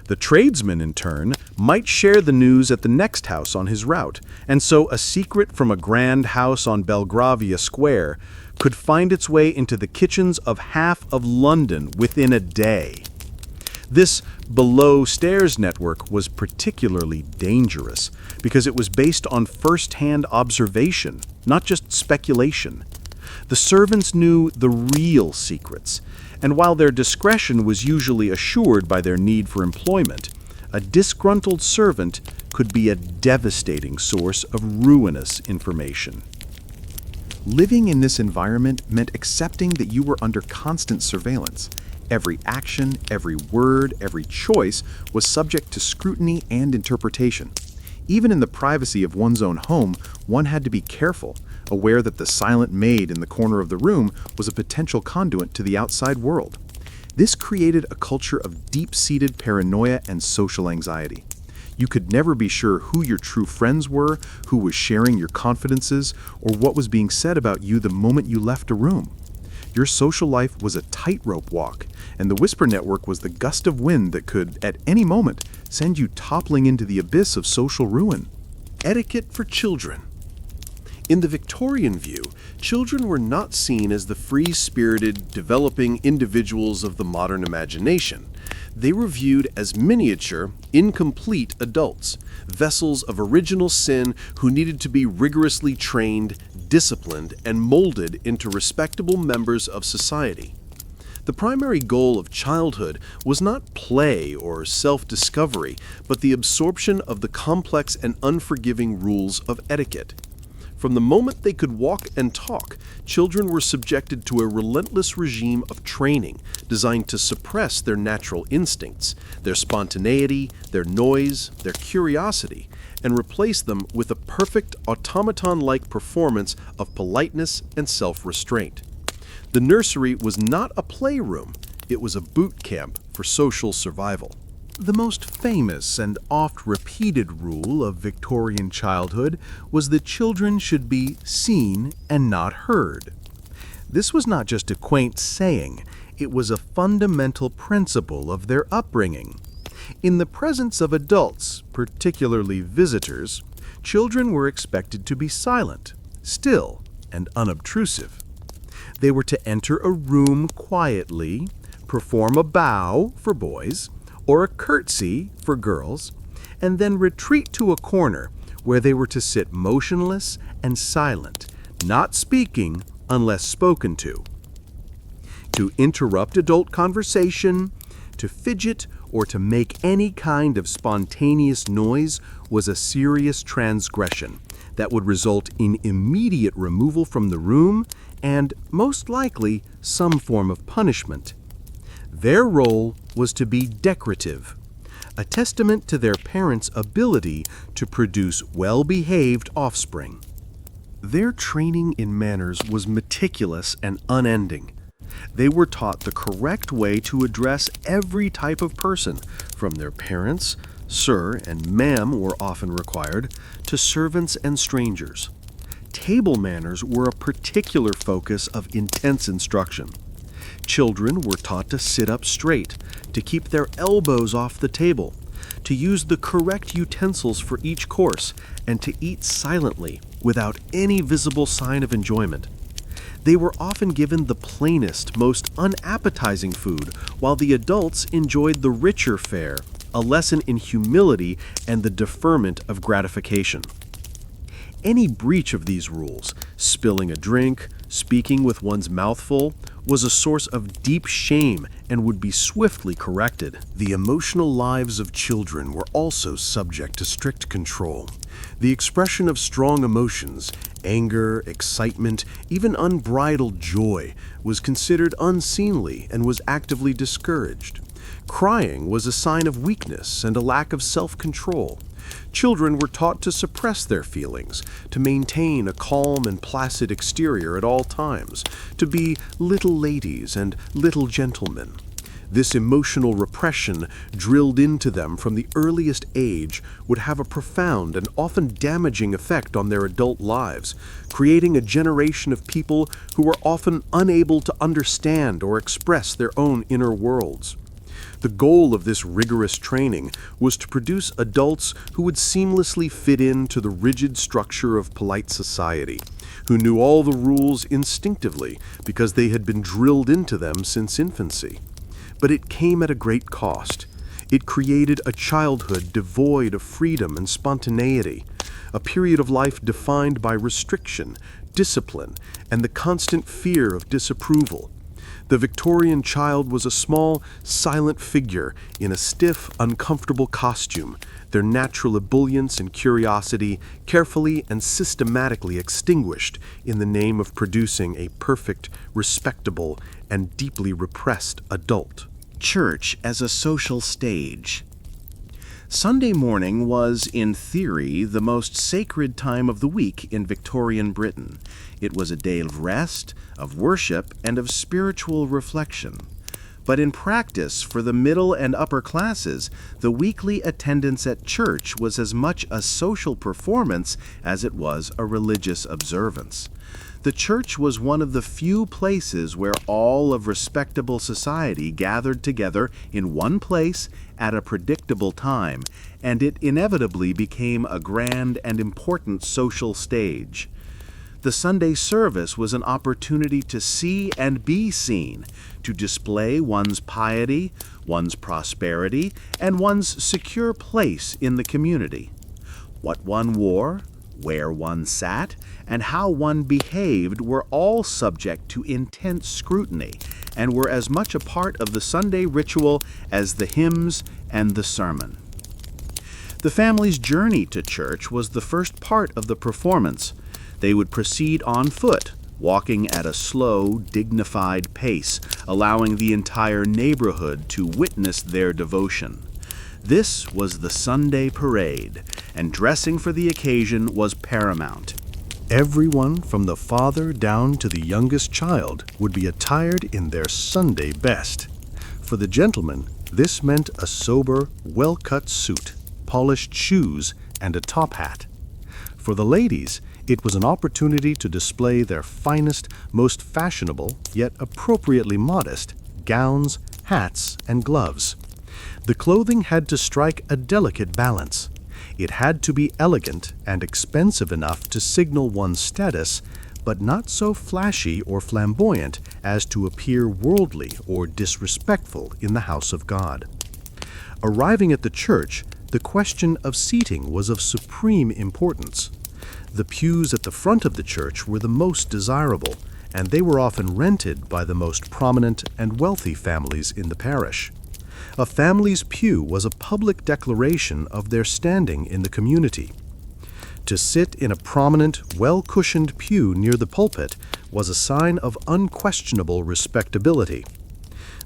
The tradesman, in turn, might share the news at the next house on his route, and so a secret from a grand house on Belgravia Square could find its way into the kitchens of half of London within a day. This below-stairs network was particularly dangerous because it was based on first-hand observation, not just speculation. The servants knew the real secrets, and while their discretion was usually assured by their need for employment, a disgruntled servant could be a devastating source of ruinous information. Living in this environment meant accepting that you were under constant surveillance. Every action, every word, every choice was subject to scrutiny and interpretation. Even in the privacy of one's own home, one had to be careful, aware that the silent maid in the corner of the room was a potential conduit to the outside world. This created a culture of deep-seated paranoia and social anxiety. You could never be sure who your true friends were, who was sharing your confidences, or what was being said about you the moment you left a room. Your social life was a tightrope walk, and the Whisper Network was the gust of wind that could, at any moment, send you toppling into the abyss of social ruin. Etiquette for children. In the Victorian view, children were not seen as the free-spirited, developing individuals of the modern imagination. They were viewed as miniature, incomplete adults, vessels of original sin who needed to be rigorously trained, disciplined, and molded into respectable members of society. The primary goal of childhood was not play or self-discovery, but the absorption of the complex and unforgiving rules of etiquette. From the moment they could walk and talk, children were subjected to a relentless regime of training designed to suppress their natural instincts, their spontaneity, their noise, their curiosity, and replace them with a perfect automaton-like performance of politeness and self-restraint. The nursery was not a playroom, it was a boot camp for social survival. The most famous and oft-repeated rule of Victorian childhood was that children should be seen and not heard. This was not just a quaint saying, it was a fundamental principle of their upbringing. In the presence of adults, particularly visitors, children were expected to be silent, still, and unobtrusive. They were to enter a room quietly, perform a bow for boys, or a curtsy for girls, and then retreat to a corner where they were to sit motionless and silent, not speaking unless spoken to. To interrupt adult conversation, to fidget, or to make any kind of spontaneous noise was a serious transgression that would result in immediate removal from the room and, most likely, some form of punishment. Their role was to be decorative. a testament to their parents' ability to produce well-behaved offspring. Their training in manners was meticulous and unending. They were taught the correct way to address every type of person, from their parents, sir and ma'am were often required, to servants and strangers. Table manners were a particular focus of intense instruction. Children were taught to sit up straight, to keep their elbows off the table, to use the correct utensils for each course, and to eat silently, without any visible sign of enjoyment. They were often given the plainest, most unappetizing food, while the adults enjoyed the richer fare, a lesson in humility and the deferment of gratification. Any breach of these rules, spilling a drink, speaking with one's mouth full, was a source of deep shame and would be swiftly corrected. The emotional lives of children were also subject to strict control. The expression of strong emotions, anger, excitement, even unbridled joy, was considered unseemly and was actively discouraged. Crying was a sign of weakness and a lack of self-control. Children were taught to suppress their feelings, to maintain a calm and placid exterior at all times, to be little ladies and little gentlemen. This emotional repression, drilled into them from the earliest age, would have a profound and often damaging effect on their adult lives, creating a generation of people who were often unable to understand or express their own inner worlds. The goal of this rigorous training was to produce adults who would seamlessly fit into the rigid structure of polite society, who knew all the rules instinctively because they had been drilled into them since infancy. But it came at a great cost. It created a childhood devoid of freedom and spontaneity, a period of life defined by restriction, discipline, and the constant fear of disapproval. The Victorian child was a small, silent figure in a stiff, uncomfortable costume, their natural ebullience and curiosity carefully and systematically extinguished in the name of producing a perfect, respectable, and deeply repressed adult. Church as a social stage. Sunday morning was, in theory, the most sacred time of the week in Victorian Britain. It was a day of rest, of worship, and of spiritual reflection. But in practice, for the middle and upper classes, the weekly attendance at church was as much a social performance as it was a religious observance. The church was one of the few places where all of respectable society gathered together in one place at a predictable time, and it inevitably became a grand and important social stage. The Sunday service was an opportunity to see and be seen, to display one's piety, one's prosperity, and one's secure place in the community. What one wore, where one sat, and how one behaved were all subject to intense scrutiny and were as much a part of the Sunday ritual as the hymns and the sermon. The family's journey to church was the first part of the performance. They would proceed on foot, walking at a slow, dignified pace, allowing the entire neighborhood to witness their devotion. This was the Sunday parade, and dressing for the occasion was paramount. Everyone from the father down to the youngest child would be attired in their Sunday best. For the gentlemen, this meant a sober, well-cut suit, polished shoes, and a top hat. For the ladies, it was an opportunity to display their finest, most fashionable, yet appropriately modest, gowns, hats, and gloves. The clothing had to strike a delicate balance. It had to be elegant and expensive enough to signal one's status, but not so flashy or flamboyant as to appear worldly or disrespectful in the house of God. Arriving at the church, the question of seating was of supreme importance. The pews at the front of the church were the most desirable, and they were often rented by the most prominent and wealthy families in the parish. A family's pew was a public declaration of their standing in the community. To sit in a prominent, well-cushioned pew near the pulpit was a sign of unquestionable respectability.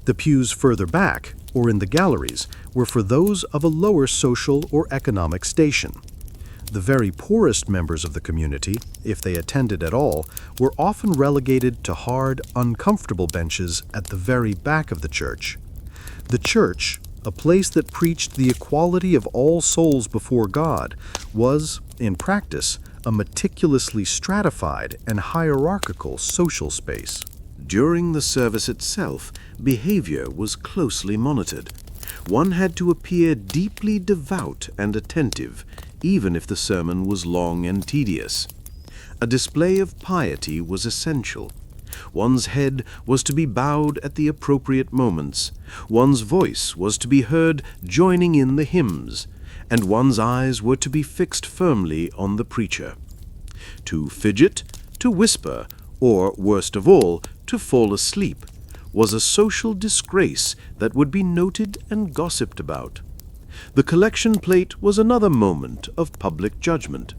The pews further back, or in the galleries, were for those of a lower social or economic station. The very poorest members of the community, if they attended at all, were often relegated to hard, uncomfortable benches at the very back of the church. The church, a place that preached the equality of all souls before God, was, in practice, a meticulously stratified and hierarchical social space. During the service itself, behavior was closely monitored. One had to appear deeply devout and attentive, even if the sermon was long and tedious. A display of piety was essential. One's head was to be bowed at the appropriate moments, one's voice was to be heard joining in the hymns, and one's eyes were to be fixed firmly on the preacher. To fidget, to whisper, or, worst of all, to fall asleep, was a social disgrace that would be noted and gossiped about. The collection plate was another moment of public judgment.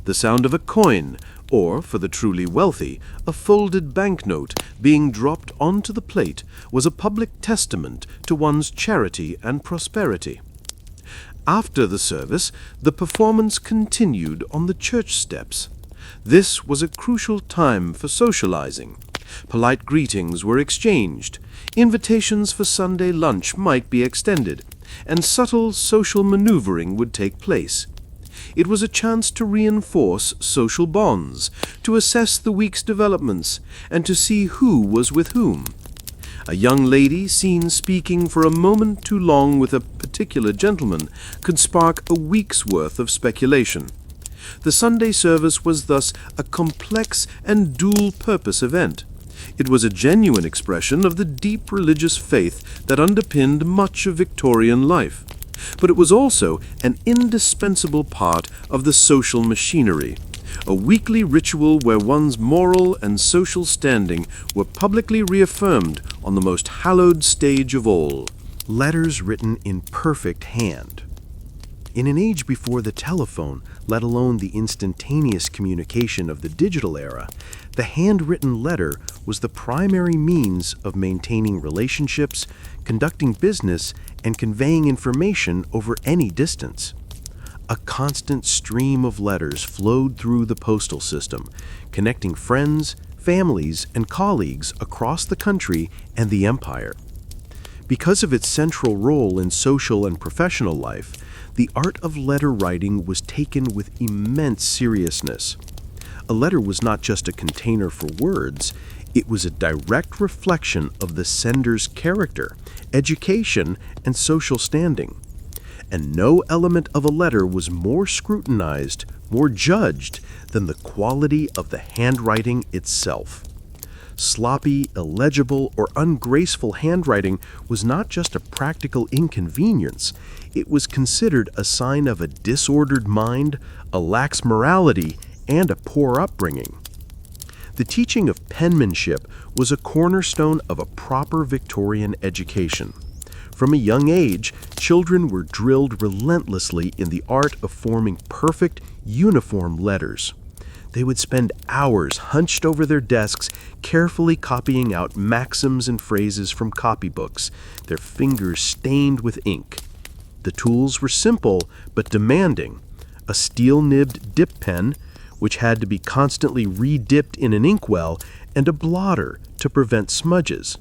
The sound of a coin, or, for the truly wealthy, a folded banknote being dropped onto the plate was a public testament to one's charity and prosperity. After the service, the performance continued on the church steps. This was a crucial time for socializing. Polite greetings were exchanged, invitations for Sunday lunch might be extended, and subtle social maneuvering would take place. It was a chance to reinforce social bonds, to assess the week's developments, and to see who was with whom. A young lady seen speaking for a moment too long with a particular gentleman could spark a week's worth of speculation. The Sunday service was thus a complex and dual-purpose event. It was a genuine expression of the deep religious faith that underpinned much of Victorian life. But it was also an indispensable part of the social machinery, a weekly ritual where one's moral and social standing were publicly reaffirmed on the most hallowed stage of all. Letters written in perfect hand. In an age before the telephone, let alone the instantaneous communication of the digital era, the handwritten letter was the primary means of maintaining relationships, conducting business, and conveying information over any distance. A constant stream of letters flowed through the postal system, connecting friends, families, and colleagues across the country and the empire. Because of its central role in social and professional life, the art of letter writing was taken with immense seriousness. A letter was not just a container for words, it was a direct reflection of the sender's character, education, and social standing. And no element of a letter was more scrutinized, more judged, than the quality of the handwriting itself. Sloppy, illegible, or ungraceful handwriting was not just a practical inconvenience, it was considered a sign of a disordered mind, a lax morality, and a poor upbringing. The teaching of penmanship was a cornerstone of a proper Victorian education. From a young age, children were drilled relentlessly in the art of forming perfect, uniform letters. They would spend hours hunched over their desks, carefully copying out maxims and phrases from copybooks, their fingers stained with ink. The tools were simple but demanding: a steel-nibbed dip pen, which had to be constantly re-dipped in an inkwell, and a blotter to prevent smudges.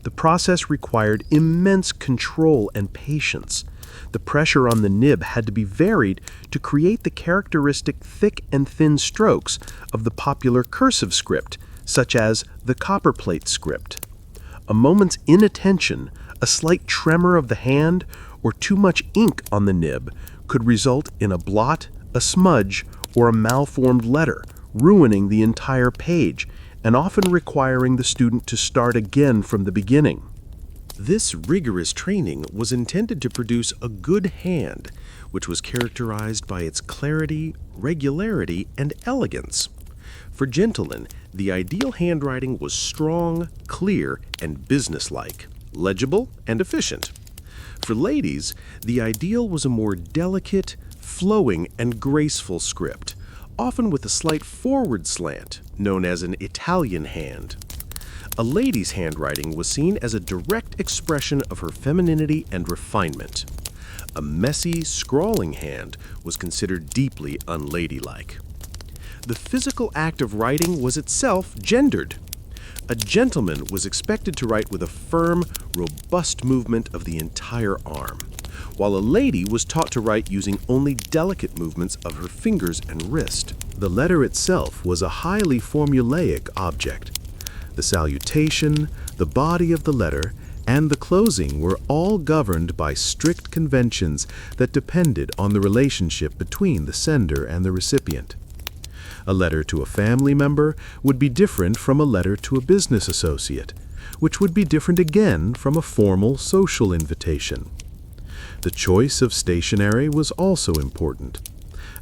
The process required immense control and patience. The pressure on the nib had to be varied to create the characteristic thick and thin strokes of the popular cursive script, such as the copperplate script. A moment's inattention, a slight tremor of the hand, or too much ink on the nib could result in a blot, a smudge, or a malformed letter, ruining the entire page, and often requiring the student to start again from the beginning. This rigorous training was intended to produce a good hand, which was characterized by its clarity, regularity, and elegance. For gentlemen, the ideal handwriting was strong, clear, and businesslike, legible, and efficient. For ladies, the ideal was a more delicate, flowing, and graceful script, often with a slight forward slant, known as an Italian hand. A lady's handwriting was seen as a direct expression of her femininity and refinement. A messy, scrawling hand was considered deeply unladylike. The physical act of writing was itself gendered. A gentleman was expected to write with a firm, robust movement of the entire arm, while a lady was taught to write using only delicate movements of her fingers and wrist. The letter itself was a highly formulaic object. The salutation, the body of the letter, and the closing were all governed by strict conventions that depended on the relationship between the sender and the recipient. A letter to a family member would be different from a letter to a business associate, which would be different again from a formal social invitation. The choice of stationery was also important.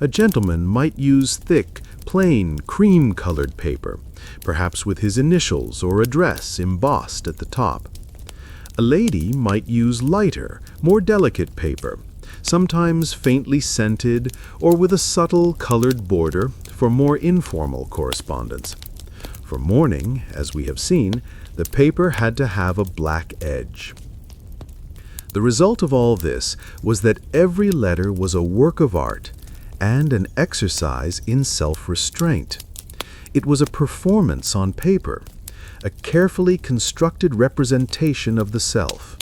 A gentleman might use thick, plain, cream-colored paper, perhaps with his initials or address embossed at the top. A lady might use lighter, more delicate paper, sometimes faintly scented or with a subtle colored border for more informal correspondence. For mourning, as we have seen, the paper had to have a black edge. The result of all this was that every letter was a work of art and an exercise in self-restraint. It was a performance on paper, a carefully constructed representation of the self.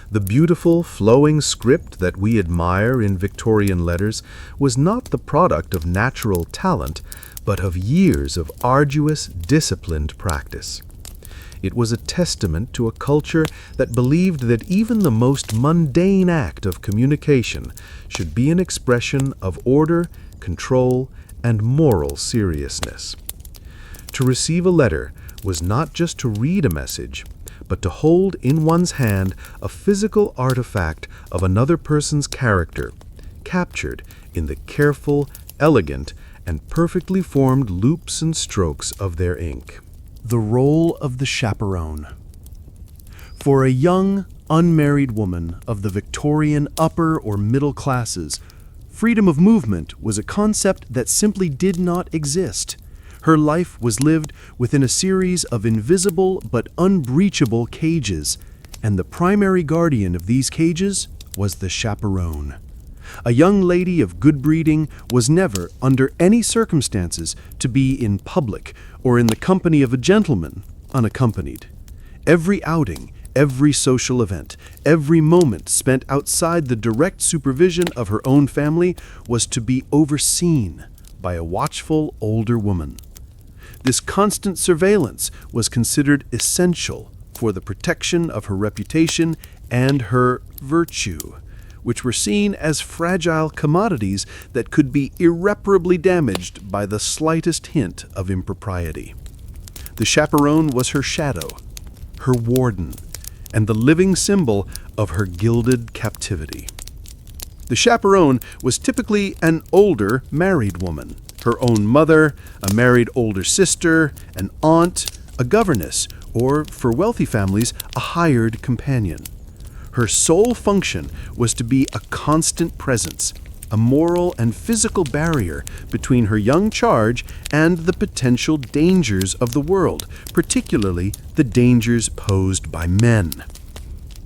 The beautiful, flowing script that we admire in Victorian letters was not the product of natural talent, but of years of arduous, disciplined practice. It was a testament to a culture that believed that even the most mundane act of communication should be an expression of order, control, and moral seriousness. To receive a letter was not just to read a message, but to hold in one's hand a physical artifact of another person's character, captured in the careful, elegant, and perfectly formed loops and strokes of their ink. The role of the chaperone. For a young, unmarried woman of the Victorian upper or middle classes, freedom of movement was a concept that simply did not exist. Her life was lived within a series of invisible but unbreachable cages, and the primary guardian of these cages was the chaperone. A young lady of good breeding was never, under any circumstances, to be in public or in the company of a gentleman unaccompanied. Every outing, every social event, every moment spent outside the direct supervision of her own family was to be overseen by a watchful older woman. This constant surveillance was considered essential for the protection of her reputation and her virtue, which were seen as fragile commodities that could be irreparably damaged by the slightest hint of impropriety. The chaperone was her shadow, her warden, and the living symbol of her gilded captivity. The chaperone was typically an older married woman, her own mother, a married older sister, an aunt, a governess, or, for wealthy families, a hired companion. Her sole function was to be a constant presence, a moral and physical barrier between her young charge and the potential dangers of the world, particularly the dangers posed by men.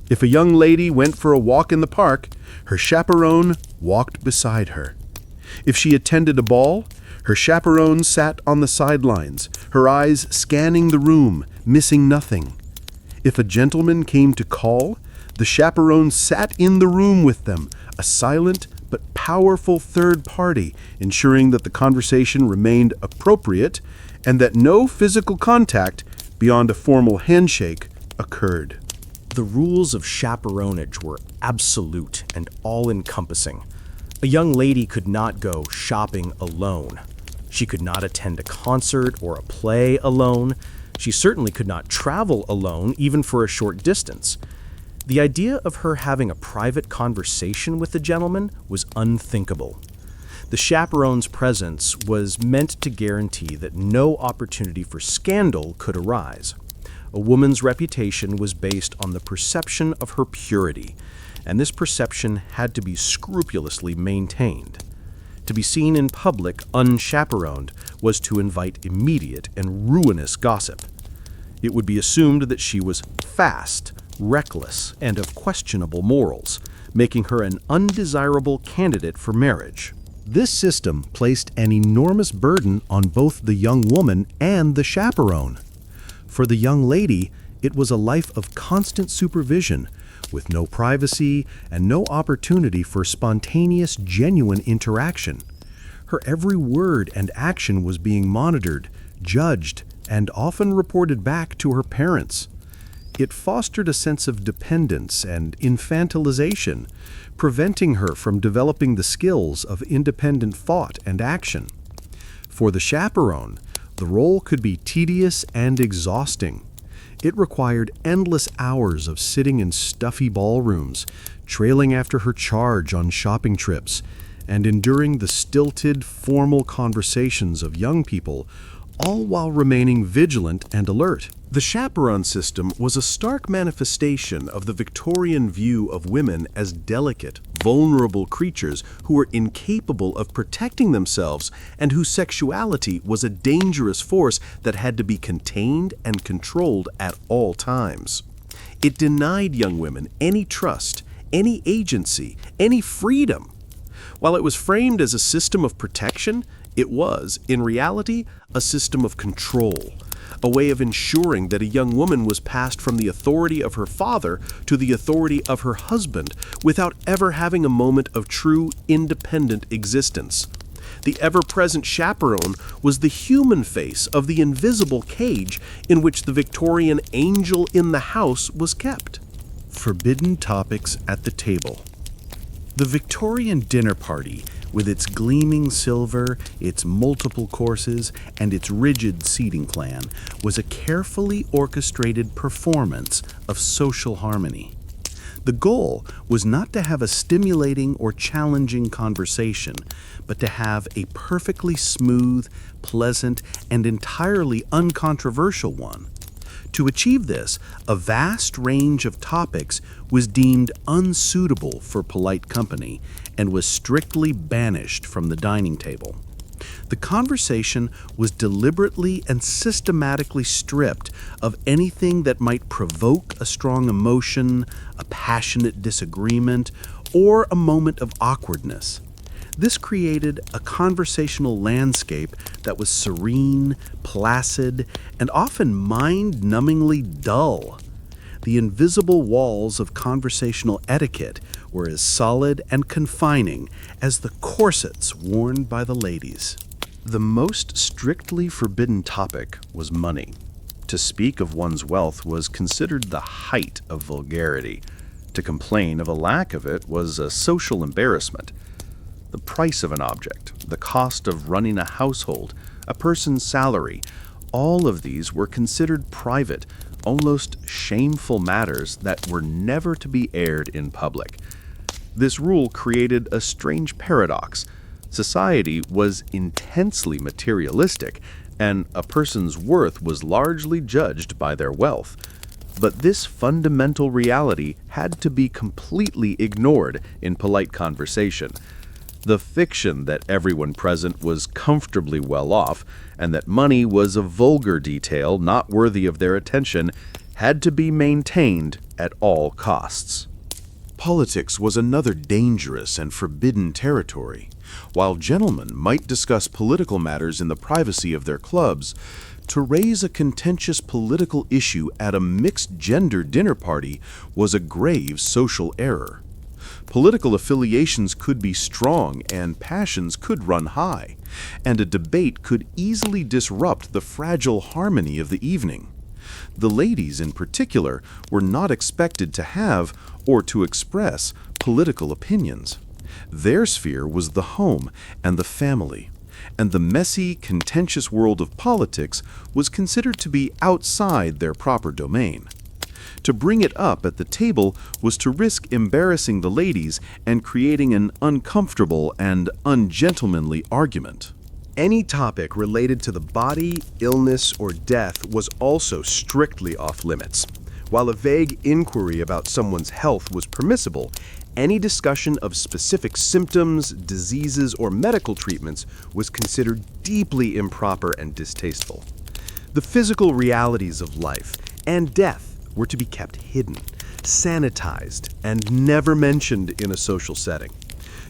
If a young lady went for a walk in the park, her chaperone walked beside her. If she attended a ball, her chaperone sat on the sidelines, her eyes scanning the room, missing nothing. If a gentleman came to call, the chaperone sat in the room with them, a silent but powerful third party, ensuring that the conversation remained appropriate and that no physical contact beyond a formal handshake occurred. The rules of chaperonage were absolute and all-encompassing. A young lady could not go shopping alone. She could not attend a concert or a play alone. She certainly could not travel alone, even for a short distance. The idea of her having a private conversation with the gentleman was unthinkable. The chaperone's presence was meant to guarantee that no opportunity for scandal could arise. A woman's reputation was based on the perception of her purity, and this perception had to be scrupulously maintained. To be seen in public unchaperoned was to invite immediate and ruinous gossip. It would be assumed that she was fast, reckless, and of questionable morals, making her an undesirable candidate for marriage. This system placed an enormous burden on both the young woman and the chaperone. For the young lady, it was a life of constant supervision, with no privacy and no opportunity for spontaneous, genuine interaction. Her every word and action was being monitored, judged, and often reported back to her parents. It fostered a sense of dependence and infantilization, preventing her from developing the skills of independent thought and action. For the chaperone, the role could be tedious and exhausting. It required endless hours of sitting in stuffy ballrooms, trailing after her charge on shopping trips, and enduring the stilted, formal conversations of young people, all while remaining vigilant and alert. The chaperone system was a stark manifestation of the Victorian view of women as delicate, vulnerable creatures who were incapable of protecting themselves and whose sexuality was a dangerous force that had to be contained and controlled at all times. It denied young women any trust, any agency, any freedom. While it was framed as a system of protection, it was, in reality, a system of control, a way of ensuring that a young woman was passed from the authority of her father to the authority of her husband without ever having a moment of true independent existence. The ever-present chaperone was the human face of the invisible cage in which the Victorian angel in the house was kept. Forbidden topics at the table. The Victorian dinner party, with its gleaming silver, its multiple courses, and its rigid seating plan, was a carefully orchestrated performance of social harmony. The goal was not to have a stimulating or challenging conversation, but to have a perfectly smooth, pleasant, and entirely uncontroversial one. To achieve this, a vast range of topics was deemed unsuitable for polite company and was strictly banished from the dining table. The conversation was deliberately and systematically stripped of anything that might provoke a strong emotion, a passionate disagreement, or a moment of awkwardness. This created a conversational landscape that was serene, placid, and often mind-numbingly dull. The invisible walls of conversational etiquette were as solid and confining as the corsets worn by the ladies. The most strictly forbidden topic was money. To speak of one's wealth was considered the height of vulgarity. To complain of a lack of it was a social embarrassment. The price of an object, the cost of running a household, a person's salary, all of these were considered private, almost shameful matters that were never to be aired in public. This rule created a strange paradox. Society was intensely materialistic, and a person's worth was largely judged by their wealth. But this fundamental reality had to be completely ignored in polite conversation. The fiction that everyone present was comfortably well off and that money was a vulgar detail not worthy of their attention had to be maintained at all costs. Politics was another dangerous and forbidden territory. While gentlemen might discuss political matters in the privacy of their clubs, to raise a contentious political issue at a mixed-gender dinner party was a grave social error. Political affiliations could be strong and passions could run high, and a debate could easily disrupt the fragile harmony of the evening. The ladies, in particular, were not expected to have or to express political opinions. Their sphere was the home and the family, and the messy, contentious world of politics was considered to be outside their proper domain. To bring it up at the table was to risk embarrassing the ladies and creating an uncomfortable and ungentlemanly argument. Any topic related to the body, illness, or death was also strictly off limits. While a vague inquiry about someone's health was permissible, any discussion of specific symptoms, diseases, or medical treatments was considered deeply improper and distasteful. The physical realities of life and death were to be kept hidden, sanitized, and never mentioned in a social setting.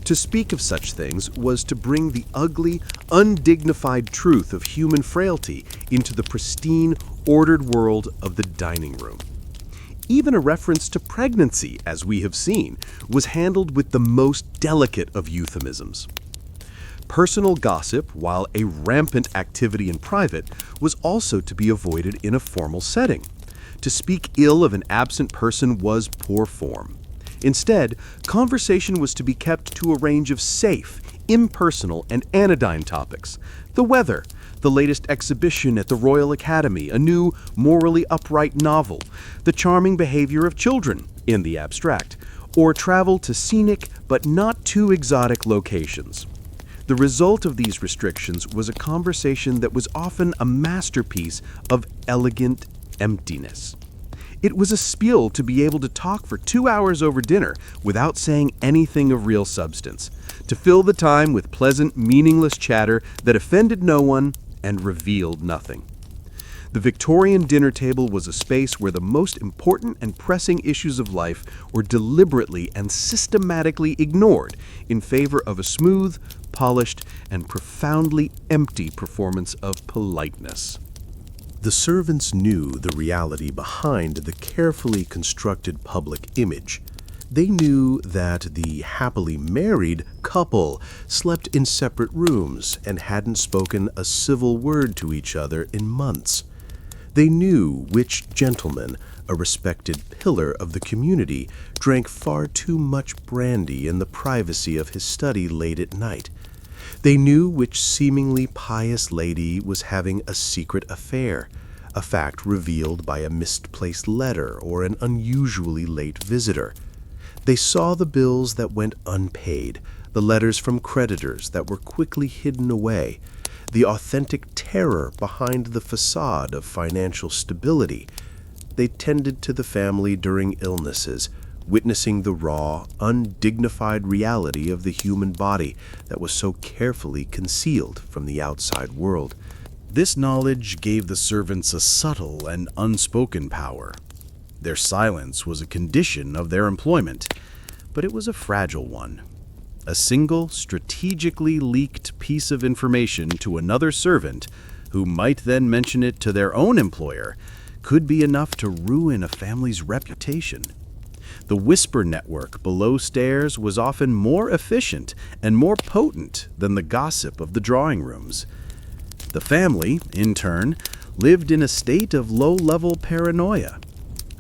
To speak of such things was to bring the ugly, undignified truth of human frailty into the pristine, ordered world of the dining room. Even a reference to pregnancy, as we have seen, was handled with the most delicate of euphemisms. Personal gossip, while a rampant activity in private, was also to be avoided in a formal setting. To speak ill of an absent person was poor form. Instead, conversation was to be kept to a range of safe, impersonal, and anodyne topics. The weather, the latest exhibition at the Royal Academy, a new, morally upright novel, the charming behavior of children, in the abstract, or travel to scenic but not too exotic locations. The result of these restrictions was a conversation that was often a masterpiece of elegant emptiness. It was a spiel to be able to talk for 2 hours over dinner without saying anything of real substance, to fill the time with pleasant, meaningless chatter that offended no one and revealed nothing. The Victorian dinner table was a space where the most important and pressing issues of life were deliberately and systematically ignored in favor of a smooth, polished, and profoundly empty performance of politeness. The servants knew the reality behind the carefully constructed public image. They knew that the happily married couple slept in separate rooms and hadn't spoken a civil word to each other in months. They knew which gentleman, a respected pillar of the community, drank far too much brandy in the privacy of his study late at night. They knew which seemingly pious lady was having a secret affair, a fact revealed by a misplaced letter or an unusually late visitor. They saw the bills that went unpaid, the letters from creditors that were quickly hidden away, the authentic terror behind the facade of financial stability. They tended to the family during illnesses, witnessing the raw, undignified reality of the human body that was so carefully concealed from the outside world. This knowledge gave the servants a subtle and unspoken power. Their silence was a condition of their employment, but it was a fragile one. A single, strategically leaked piece of information to another servant, who might then mention it to their own employer, could be enough to ruin a family's reputation. The whisper network below stairs was often more efficient and more potent than the gossip of the drawing rooms. The family, in turn, lived in a state of low-level paranoia.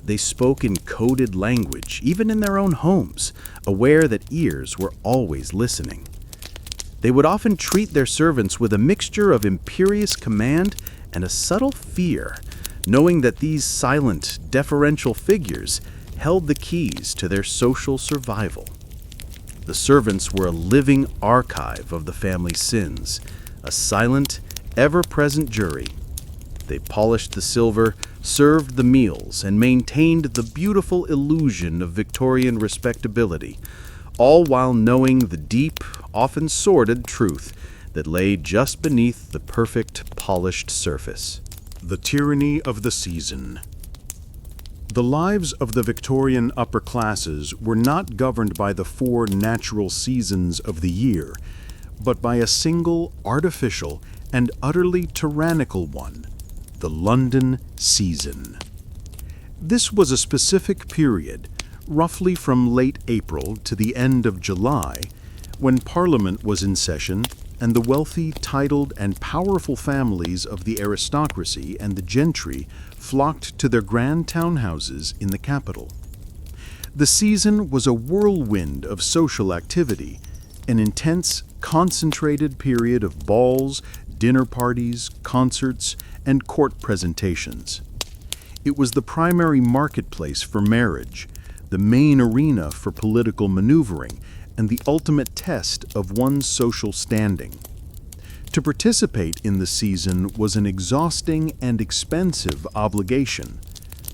They spoke in coded language, even in their own homes, aware that ears were always listening. They would often treat their servants with a mixture of imperious command and a subtle fear, knowing that these silent, deferential figures held the keys to their social survival. The servants were a living archive of the family's sins, a silent, ever-present jury. They polished the silver, served the meals, and maintained the beautiful illusion of Victorian respectability, all while knowing the deep, often sordid truth that lay just beneath the perfect, polished surface. The tyranny of the season. The lives of the Victorian upper classes were not governed by the 4 natural seasons of the year, but by a single, artificial, and utterly tyrannical one, the London season. This was a specific period, roughly from late April to the end of July, when Parliament was in session and the wealthy, titled, and powerful families of the aristocracy and the gentry flocked to their grand townhouses in the capital. The season was a whirlwind of social activity, an intense, concentrated period of balls, dinner parties, concerts, and court presentations. It was the primary marketplace for marriage, the main arena for political maneuvering, and the ultimate test of one's social standing. To participate in the season was an exhausting and expensive obligation.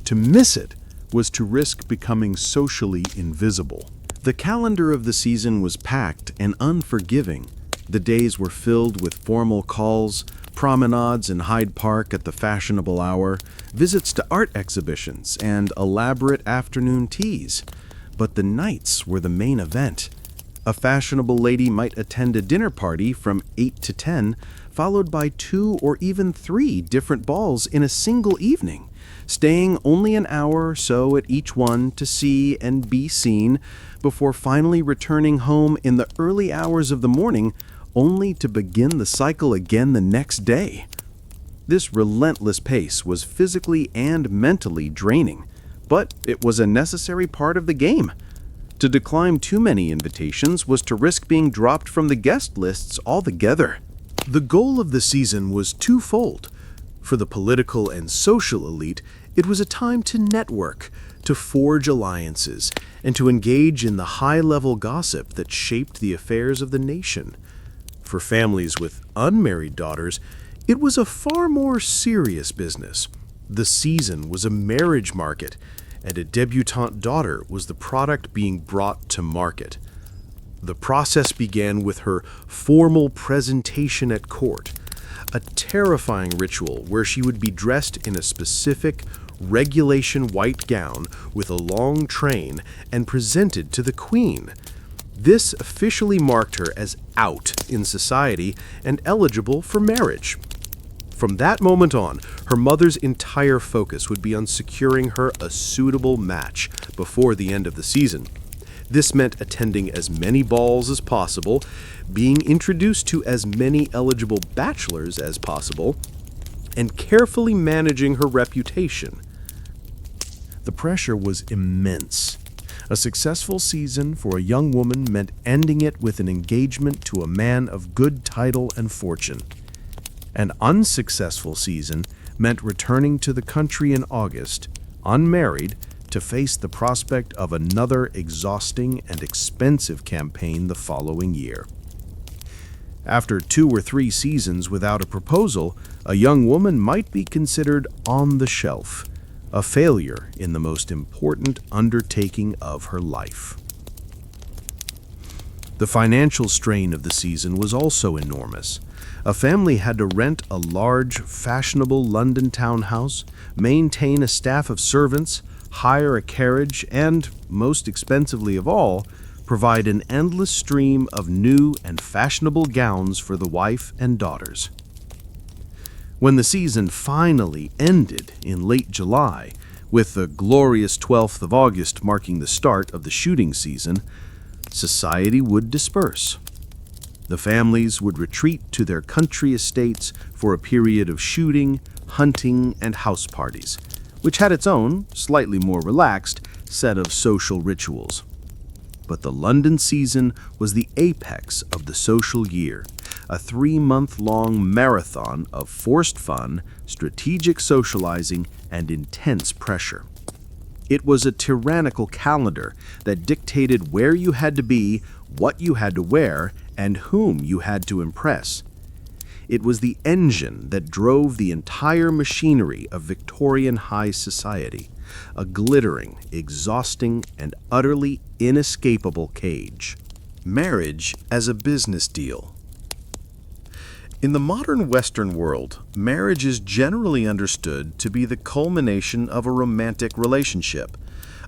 To miss it was to risk becoming socially invisible. The calendar of the season was packed and unforgiving. The days were filled with formal calls, promenades in Hyde Park at the fashionable hour, visits to art exhibitions, and elaborate afternoon teas. But the nights were the main event. A fashionable lady might attend a dinner party from 8 to 10, followed by 2 or even 3 different balls in a single evening, staying only an hour or so at each one to see and be seen, before finally returning home in the early hours of the morning, only to begin the cycle again the next day. This relentless pace was physically and mentally draining, but it was a necessary part of the game. To decline too many invitations was to risk being dropped from the guest lists altogether. The goal of the season was twofold. For the political and social elite, it was a time to network, to forge alliances, and to engage in the high-level gossip that shaped the affairs of the nation. For families with unmarried daughters, it was a far more serious business. The season was a marriage market, and a debutante daughter was the product being brought to market. The process began with her formal presentation at court, a terrifying ritual where she would be dressed in a specific, regulation white gown with a long train and presented to the queen. This officially marked her as out in society and eligible for marriage. From that moment on, her mother's entire focus would be on securing her a suitable match before the end of the season. This meant attending as many balls as possible, being introduced to as many eligible bachelors as possible, and carefully managing her reputation. The pressure was immense. A successful season for a young woman meant ending it with an engagement to a man of good title and fortune. An unsuccessful season meant returning to the country in August, unmarried, to face the prospect of another exhausting and expensive campaign the following year. After 2 or 3 seasons without a proposal, a young woman might be considered on the shelf, a failure in the most important undertaking of her life. The financial strain of the season was also enormous. A family had to rent a large, fashionable London townhouse, maintain a staff of servants, hire a carriage, and, most expensively of all, provide an endless stream of new and fashionable gowns for the wife and daughters. When the season finally ended in late July, with the glorious 12th of August marking the start of the shooting season, society would disperse. The families would retreat to their country estates for a period of shooting, hunting, and house parties, which had its own, slightly more relaxed, set of social rituals. But the London season was the apex of the social year, a 3-month-long marathon of forced fun, strategic socializing, and intense pressure. It was a tyrannical calendar that dictated where you had to be, what you had to wear, and whom you had to impress. It was the engine that drove the entire machinery of Victorian high society, a glittering, exhausting, and utterly inescapable cage. Marriage as a business deal. In the modern Western world, marriage is generally understood to be the culmination of a romantic relationship,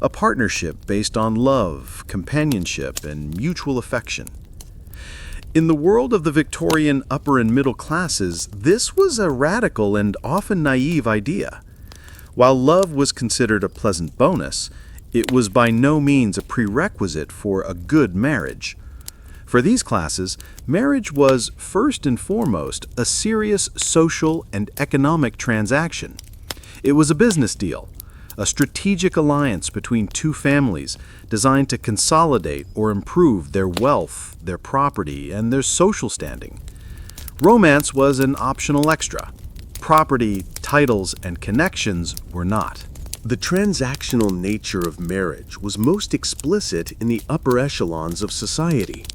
a partnership based on love, companionship, and mutual affection. In the world of the Victorian upper and middle classes, this was a radical and often naive idea. While love was considered a pleasant bonus, it was by no means a prerequisite for a good marriage. For these classes, marriage was, first and foremost, a serious social and economic transaction. It was a business deal, a strategic alliance between two families designed to consolidate or improve their wealth, their property, and their social standing. Romance was an optional extra. Property, titles, and connections were not. The transactional nature of marriage was most explicit in the upper echelons of society.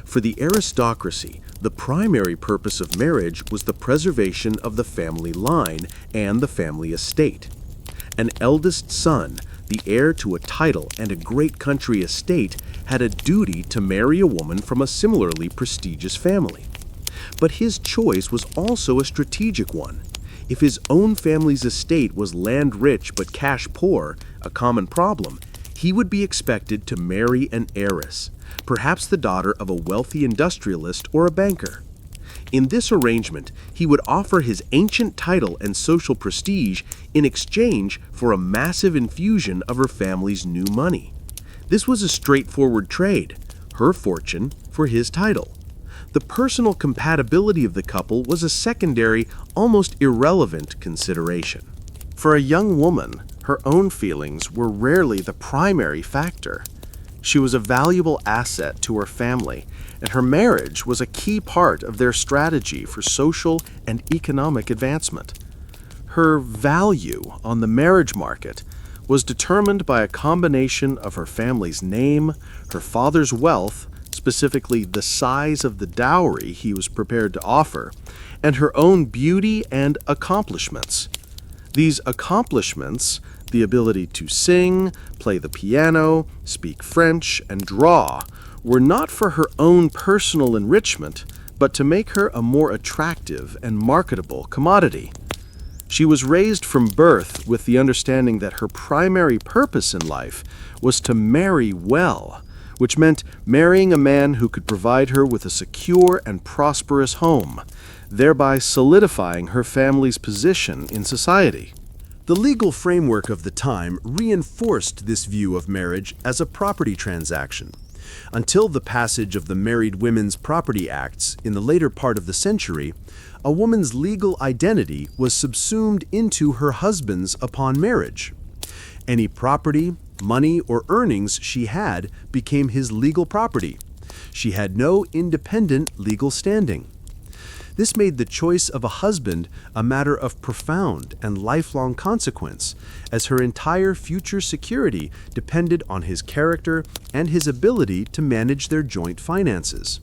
For the aristocracy, the primary purpose of marriage was the preservation of the family line and the family estate. An eldest son, the heir to a title and a great country estate, had a duty to marry a woman from a similarly prestigious family. But his choice was also a strategic one. If his own family's estate was land-rich but cash-poor, a common problem, he would be expected to marry an heiress, perhaps the daughter of a wealthy industrialist or a banker. In this arrangement, he would offer his ancient title and social prestige in exchange for a massive infusion of her family's new money. This was a straightforward trade, her fortune for his title. The personal compatibility of the couple was a secondary, almost irrelevant consideration. For a young woman, her own feelings were rarely the primary factor. She was a valuable asset to her family, and her marriage was a key part of their strategy for social and economic advancement. Her value on the marriage market was determined by a combination of her family's name, her father's wealth, specifically the size of the dowry he was prepared to offer, and her own beauty and accomplishments. These accomplishments, the ability to sing, play the piano, speak French, and draw, were not for her own personal enrichment, but to make her a more attractive and marketable commodity. She was raised from birth with the understanding that her primary purpose in life was to marry well, which meant marrying a man who could provide her with a secure and prosperous home, thereby solidifying her family's position in society. The legal framework of the time reinforced this view of marriage as a property transaction. Until the passage of the Married Women's Property Acts in the later part of the century, a woman's legal identity was subsumed into her husband's upon marriage. Any property, money, or earnings she had became his legal property. She had no independent legal standing. This made the choice of a husband a matter of profound and lifelong consequence, as her entire future security depended on his character and his ability to manage their joint finances.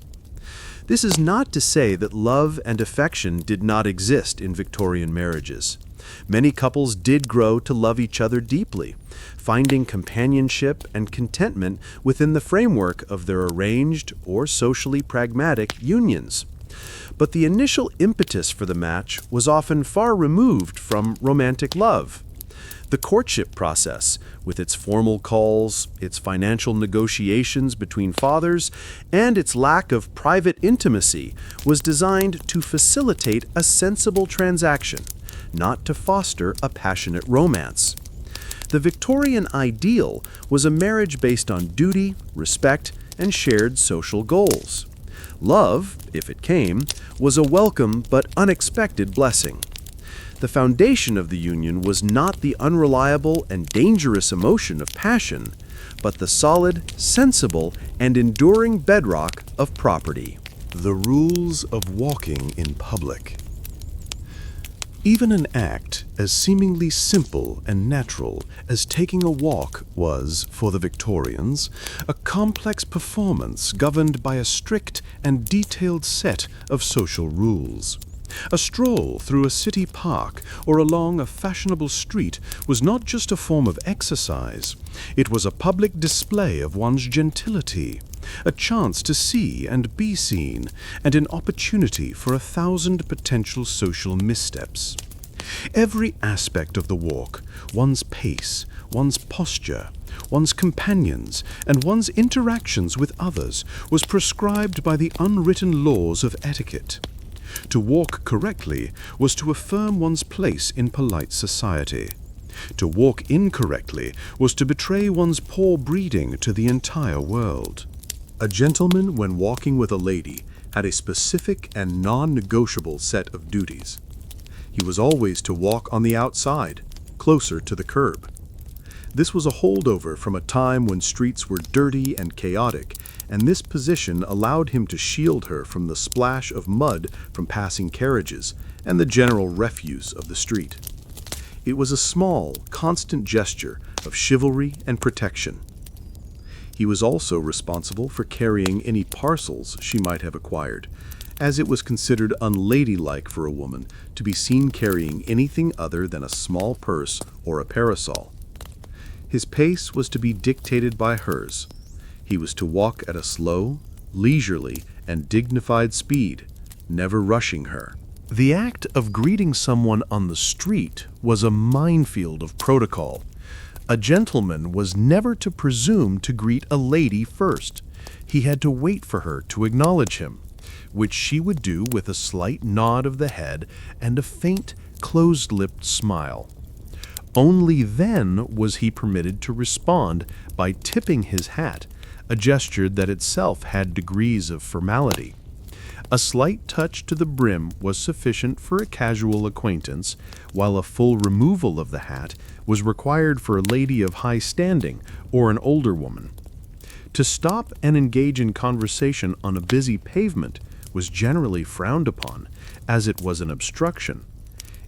This is not to say that love and affection did not exist in Victorian marriages. Many couples did grow to love each other deeply, finding companionship and contentment within the framework of their arranged or socially pragmatic unions. But the initial impetus for the match was often far removed from romantic love. The courtship process, with its formal calls, its financial negotiations between fathers, and its lack of private intimacy, was designed to facilitate a sensible transaction, not to foster a passionate romance. The Victorian ideal was a marriage based on duty, respect, and shared social goals. Love, if it came, was a welcome but unexpected blessing. The foundation of the union was not the unreliable and dangerous emotion of passion, but the solid, sensible, and enduring bedrock of property. The rules of walking in public. Even an act as seemingly simple and natural as taking a walk was, for the Victorians, a complex performance governed by a strict and detailed set of social rules. A stroll through a city park or along a fashionable street was not just a form of exercise, it was a public display of one's gentility, a chance to see and be seen, and an opportunity for 1,000 potential social missteps. Every aspect of the walk, one's pace, one's posture, one's companions, and one's interactions with others, was prescribed by the unwritten laws of etiquette. To walk correctly was to affirm one's place in polite society. To walk incorrectly was to betray one's poor breeding to the entire world. A gentleman, when walking with a lady, had a specific and non-negotiable set of duties. He was always to walk on the outside, closer to the curb. This was a holdover from a time when streets were dirty and chaotic, and this position allowed him to shield her from the splash of mud from passing carriages and the general refuse of the street. It was a small, constant gesture of chivalry and protection. He was also responsible for carrying any parcels she might have acquired, as it was considered unladylike for a woman to be seen carrying anything other than a small purse or a parasol. His pace was to be dictated by hers. He was to walk at a slow, leisurely, and dignified speed, never rushing her. The act of greeting someone on the street was a minefield of protocol. A gentleman was never to presume to greet a lady first. He had to wait for her to acknowledge him, which she would do with a slight nod of the head and a faint, closed-lipped smile. Only then was he permitted to respond by tipping his hat, a gesture that itself had degrees of formality. A slight touch to the brim was sufficient for a casual acquaintance, while a full removal of the hat was required for a lady of high standing or an older woman. To stop and engage in conversation on a busy pavement was generally frowned upon, as it was an obstruction.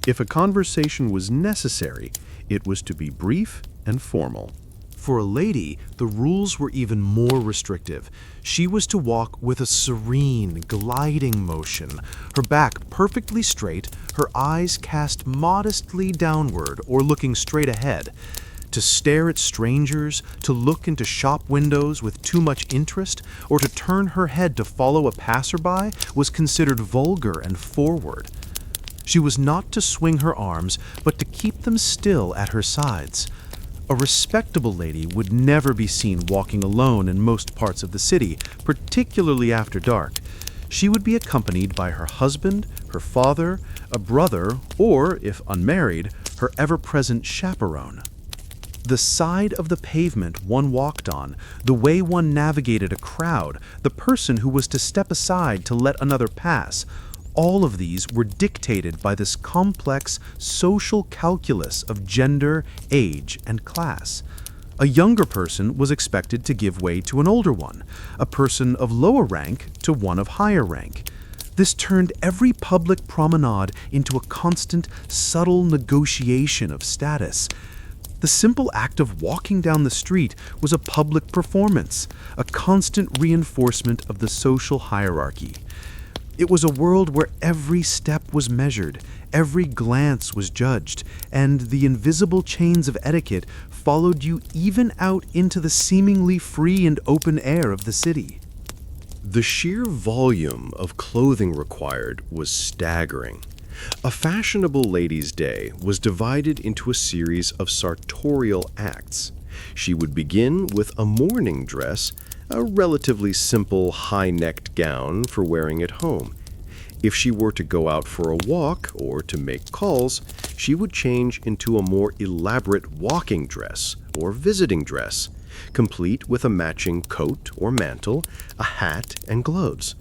If a conversation was necessary, it was to be brief and formal. For a lady, the rules were even more restrictive. She was to walk with a serene, gliding motion, her back perfectly straight, her eyes cast modestly downward or looking straight ahead. To stare at strangers, to look into shop windows with too much interest, or to turn her head to follow a passerby was considered vulgar and forward. She was not to swing her arms, but to keep them still at her sides. A respectable lady would never be seen walking alone in most parts of the city, particularly after dark. She would be accompanied by her husband, her father, a brother, or, if unmarried, her ever-present chaperone. The side of the pavement one walked on, the way one navigated a crowd, the person who was to step aside to let another pass, all of these were dictated by this complex social calculus of gender, age, and class. A younger person was expected to give way to an older one, a person of lower rank to one of higher rank. This turned every public promenade into a constant, subtle negotiation of status. The simple act of walking down the street was a public performance, a constant reinforcement of the social hierarchy. It was a world where every step was measured, every glance was judged, and the invisible chains of etiquette followed you even out into the seemingly free and open air of the city. The sheer volume of clothing required was staggering. A fashionable lady's day was divided into a series of sartorial acts. She would begin with a morning dress, a relatively simple high-necked gown for wearing at home. If she were to go out for a walk or to make calls, she would change into a more elaborate walking dress or visiting dress, complete with a matching coat or mantle, a hat, and gloves.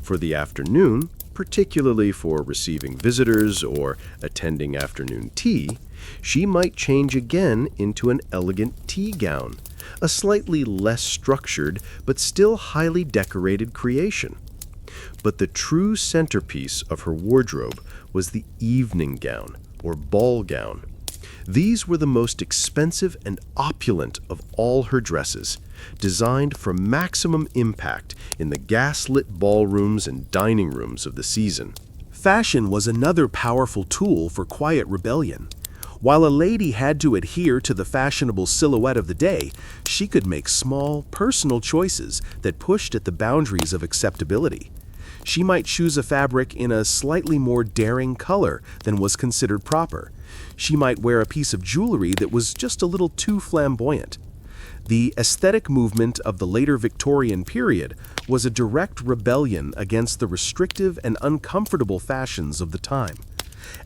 For the afternoon, particularly for receiving visitors or attending afternoon tea, she might change again into an elegant tea gown, a slightly less structured but still highly decorated creation. But the true centerpiece of her wardrobe was the evening gown or ball gown. These were the most expensive and opulent of all her dresses, designed for maximum impact in the gas-lit ballrooms and dining rooms of the season. Fashion was another powerful tool for quiet rebellion. While a lady had to adhere to the fashionable silhouette of the day, she could make small, personal choices that pushed at the boundaries of acceptability. She might choose a fabric in a slightly more daring color than was considered proper. She might wear a piece of jewelry that was just a little too flamboyant. The aesthetic movement of the later Victorian period was a direct rebellion against the restrictive and uncomfortable fashions of the time.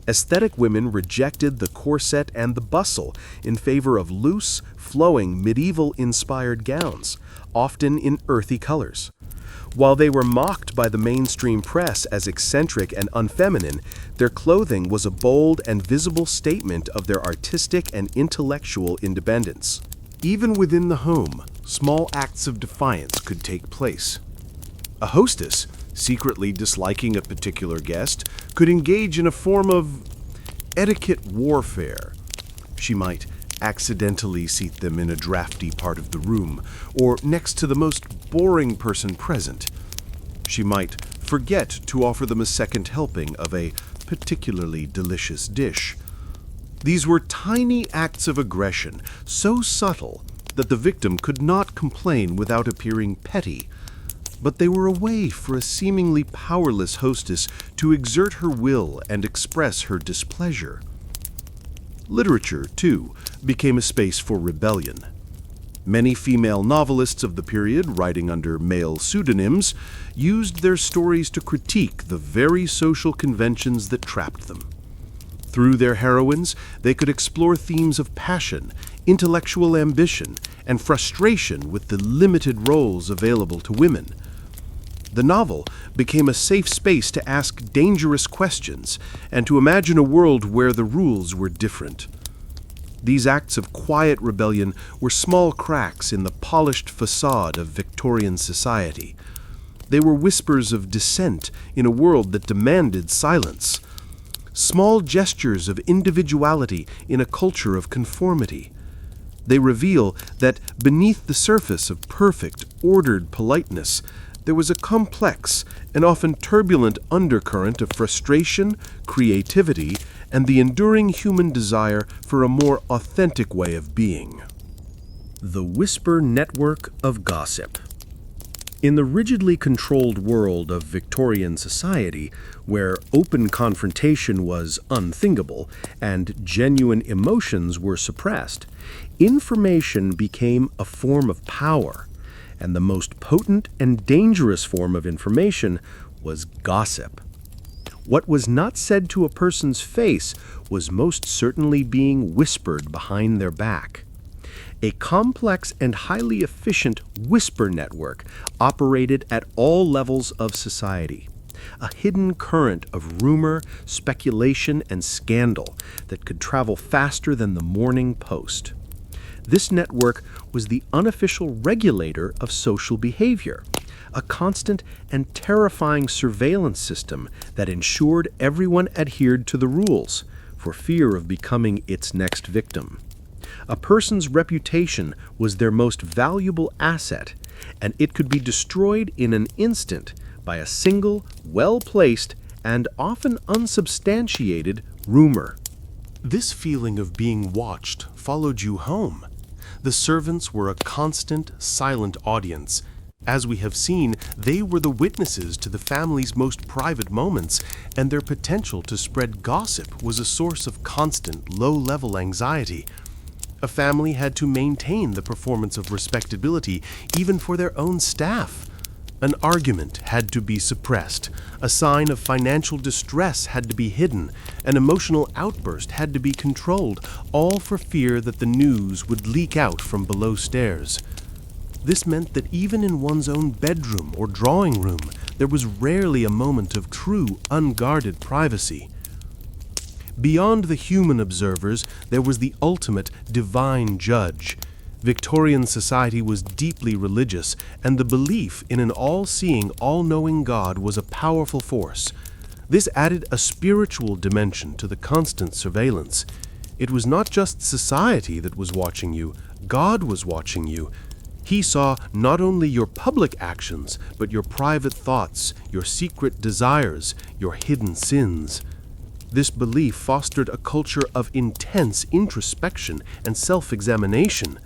Aesthetic women rejected the corset and the bustle in favor of loose, flowing, medieval-inspired gowns, often in earthy colors. While they were mocked by the mainstream press as eccentric and unfeminine, their clothing was a bold and visible statement of their artistic and intellectual independence. Even within the home, small acts of defiance could take place. A hostess, secretly disliking a particular guest, could engage in a form of etiquette warfare. She might accidentally seat them in a drafty part of the room, or next to the most boring person present. She might forget to offer them a second helping of a particularly delicious dish. These were tiny acts of aggression, so subtle that the victim could not complain without appearing petty. but they were a way for a seemingly powerless hostess to exert her will and express her displeasure. Literature, too, became a space for rebellion. Many female novelists of the period, writing under male pseudonyms, used their stories to critique the very social conventions that trapped them. Through their heroines, they could explore themes of passion, intellectual ambition, and frustration with the limited roles available to women. The novel became a safe space to ask dangerous questions and to imagine a world where the rules were different. These acts of quiet rebellion were small cracks in the polished facade of Victorian society. They were whispers of dissent in a world that demanded silence. Small gestures of individuality in a culture of conformity. They reveal that beneath the surface of perfect, ordered politeness, there was a complex and often turbulent undercurrent of frustration, creativity, and the enduring human desire for a more authentic way of being. The whisper network of gossip. In the rigidly controlled world of Victorian society, where open confrontation was unthinkable and genuine emotions were suppressed, information became a form of power, and the most potent and dangerous form of information was gossip. What was not said to a person's face was most certainly being whispered behind their back. A complex and highly efficient whisper network operated at all levels of society. A hidden current of rumor, speculation, and scandal that could travel faster than the Morning Post. This network was the unofficial regulator of social behavior, a constant and terrifying surveillance system that ensured everyone adhered to the rules, for fear of becoming its next victim. A person's reputation was their most valuable asset, and it could be destroyed in an instant by a single, well-placed, and often unsubstantiated rumor. This feeling of being watched followed you home. The servants were a constant, silent audience. As we have seen, they were the witnesses to the family's most private moments, and their potential to spread gossip was a source of constant, low-level anxiety. A family had to maintain the performance of respectability even for their own staff. An argument had to be suppressed, a sign of financial distress had to be hidden, an emotional outburst had to be controlled, all for fear that the news would leak out from below stairs. This meant that even in one's own bedroom or drawing room, there was rarely a moment of true, unguarded privacy. Beyond the human observers, there was the ultimate divine judge. Victorian society was deeply religious, and the belief in an all-seeing, all-knowing God was a powerful force. This added a spiritual dimension to the constant surveillance. It was not just society that was watching you, God was watching you. He saw not only your public actions, but your private thoughts, your secret desires, your hidden sins. This belief fostered a culture of intense introspection and self-examination.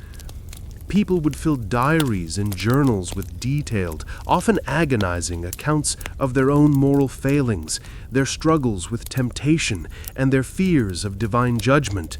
People would fill diaries and journals with detailed, often agonizing accounts of their own moral failings, their struggles with temptation, and their fears of divine judgment.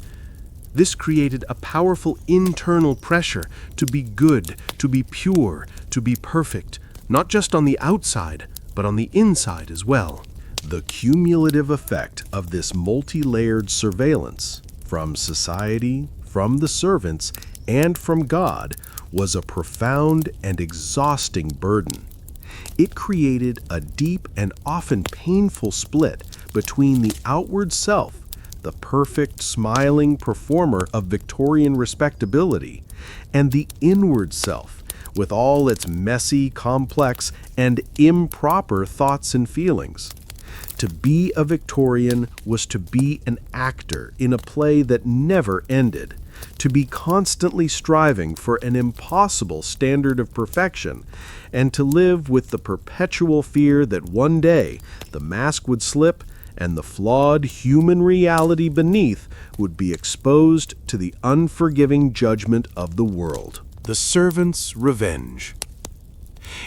This created a powerful internal pressure to be good, to be pure, to be perfect, not just on the outside, but on the inside as well. The cumulative effect of this multi-layered surveillance, from society, from the servants, and from God, was a profound and exhausting burden. It created a deep and often painful split between the outward self, the perfect, smiling performer of Victorian respectability, and the inward self, with all its messy, complex, and improper thoughts and feelings. To be a Victorian was to be an actor in a play that never ended, to be constantly striving for an impossible standard of perfection, and to live with the perpetual fear that one day the mask would slip and the flawed human reality beneath would be exposed to the unforgiving judgment of the world. The servant's revenge.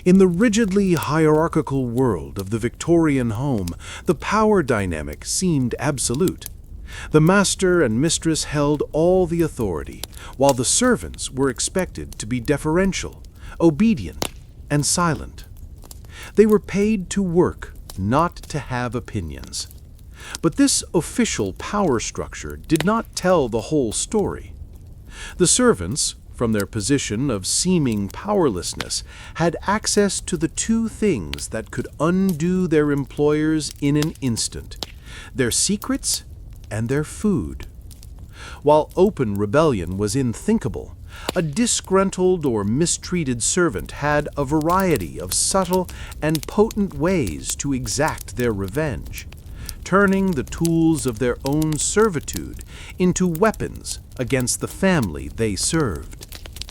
In the rigidly hierarchical world of the Victorian home, the power dynamic seemed absolute. The master and mistress held all the authority, while the servants were expected to be deferential, obedient, and silent. They were paid to work, not to have opinions. But this official power structure did not tell the whole story. The servants, from their position of seeming powerlessness, had access to the two things that could undo their employers in an instant: their secrets and their food. While open rebellion was unthinkable, a disgruntled or mistreated servant had a variety of subtle and potent ways to exact their revenge, turning the tools of their own servitude into weapons against the family they served.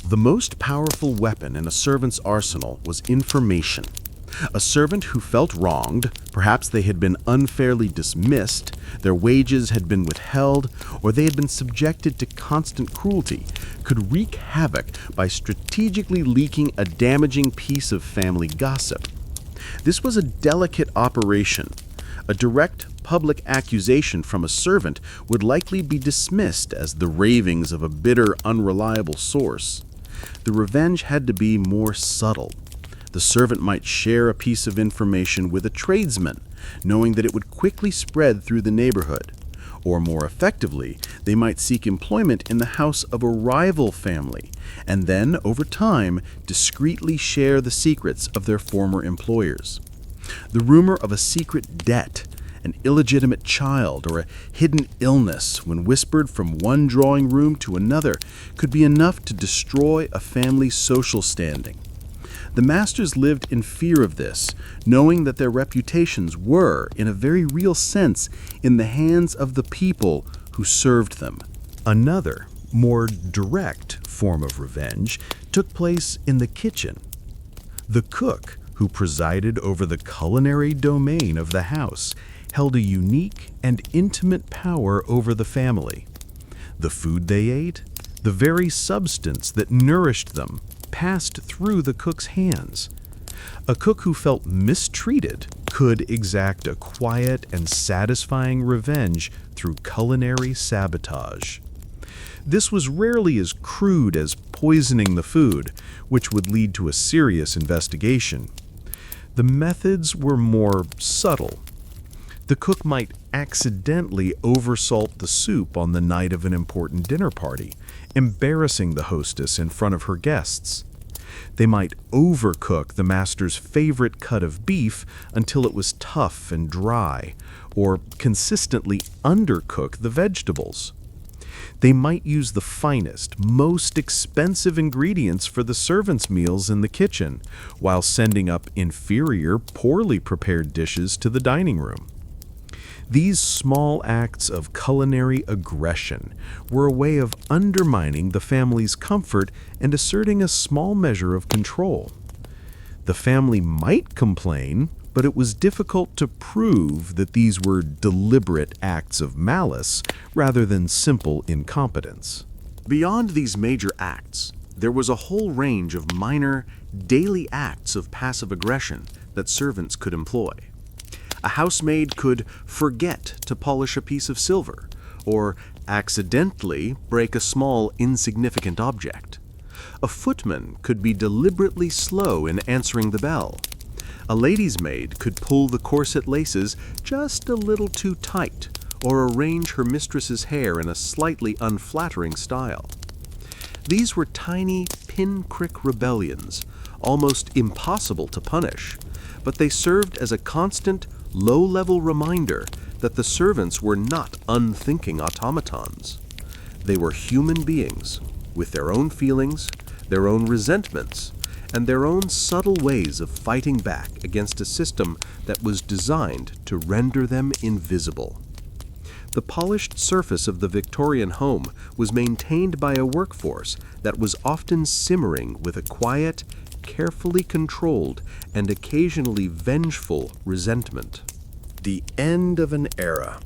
The most powerful weapon in a servant's arsenal was information. A servant who felt wronged, perhaps they had been unfairly dismissed, their wages had been withheld, or they had been subjected to constant cruelty, could wreak havoc by strategically leaking a damaging piece of family gossip. This was a delicate operation. A direct public accusation from a servant would likely be dismissed as the ravings of a bitter, unreliable source. The revenge had to be more subtle. The servant might share a piece of information with a tradesman, knowing that it would quickly spread through the neighborhood. Or more effectively, they might seek employment in the house of a rival family, and then, over time, discreetly share the secrets of their former employers. The rumor of a secret debt, an illegitimate child, or a hidden illness, when whispered from one drawing room to another, could be enough to destroy a family's social standing. The masters lived in fear of this, knowing that their reputations were, in a very real sense, in the hands of the people who served them. Another, more direct form of revenge took place in the kitchen. The cook, who presided over the culinary domain of the house, held a unique and intimate power over the family. The food they ate, the very substance that nourished them, passed through the cook's hands. A cook who felt mistreated could exact a quiet and satisfying revenge through culinary sabotage. This was rarely as crude as poisoning the food, which would lead to a serious investigation. The methods were more subtle. The cook might accidentally oversalt the soup on the night of an important dinner party, embarrassing the hostess in front of her guests. They might overcook the master's favorite cut of beef until it was tough and dry, or consistently undercook the vegetables. They might use the finest, most expensive ingredients for the servants' meals in the kitchen, while sending up inferior, poorly prepared dishes to the dining room. These small acts of culinary aggression were a way of undermining the family's comfort and asserting a small measure of control. The family might complain, but it was difficult to prove that these were deliberate acts of malice rather than simple incompetence. Beyond these major acts, there was a whole range of minor, daily acts of passive aggression that servants could employ. A housemaid could forget to polish a piece of silver, or accidentally break a small, insignificant object. A footman could be deliberately slow in answering the bell. A lady's maid could pull the corset laces just a little too tight, or arrange her mistress's hair in a slightly unflattering style. These were tiny, pinprick rebellions, almost impossible to punish, but they served as a constant, low-level reminder that the servants were not unthinking automatons. They were human beings, with their own feelings, their own resentments, and their own subtle ways of fighting back against a system that was designed to render them invisible. The polished surface of the Victorian home was maintained by a workforce that was often simmering with a quiet, carefully controlled, and occasionally vengeful resentment. The end of an era.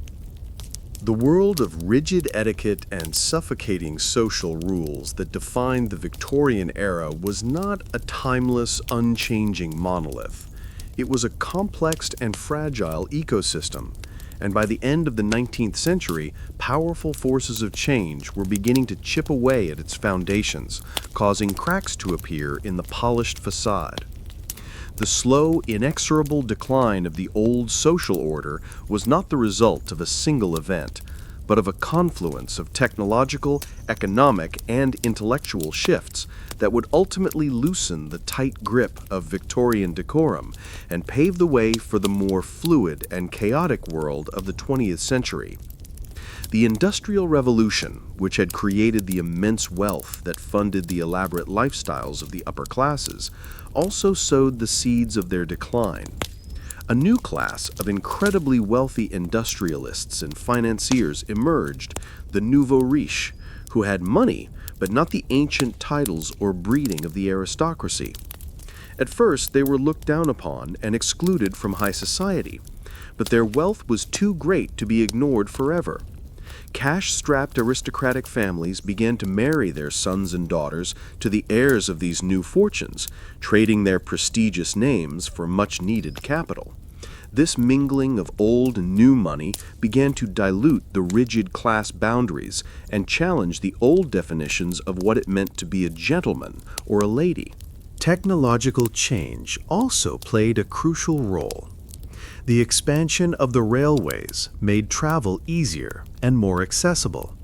The world of rigid etiquette and suffocating social rules that defined the Victorian era was not a timeless, unchanging monolith. It was a complex and fragile ecosystem, and by the end of the 19th century, powerful forces of change were beginning to chip away at its foundations, causing cracks to appear in the polished facade. The slow, inexorable decline of the old social order was not the result of a single event, but of a confluence of technological, economic, and intellectual shifts that would ultimately loosen the tight grip of Victorian decorum and pave the way for the more fluid and chaotic world of the 20th century. The Industrial Revolution, which had created the immense wealth that funded the elaborate lifestyles of the upper classes, also sowed the seeds of their decline. A new class of incredibly wealthy industrialists and financiers emerged, the nouveau riche, who had money, but not the ancient titles or breeding of the aristocracy. At first, they were looked down upon and excluded from high society, but their wealth was too great to be ignored forever. Cash-strapped aristocratic families began to marry their sons and daughters to the heirs of these new fortunes, trading their prestigious names for much-needed capital. This mingling of old and new money began to dilute the rigid class boundaries and challenge the old definitions of what it meant to be a gentleman or a lady. Technological change also played a crucial role. The expansion of the railways made travel easier and more accessible,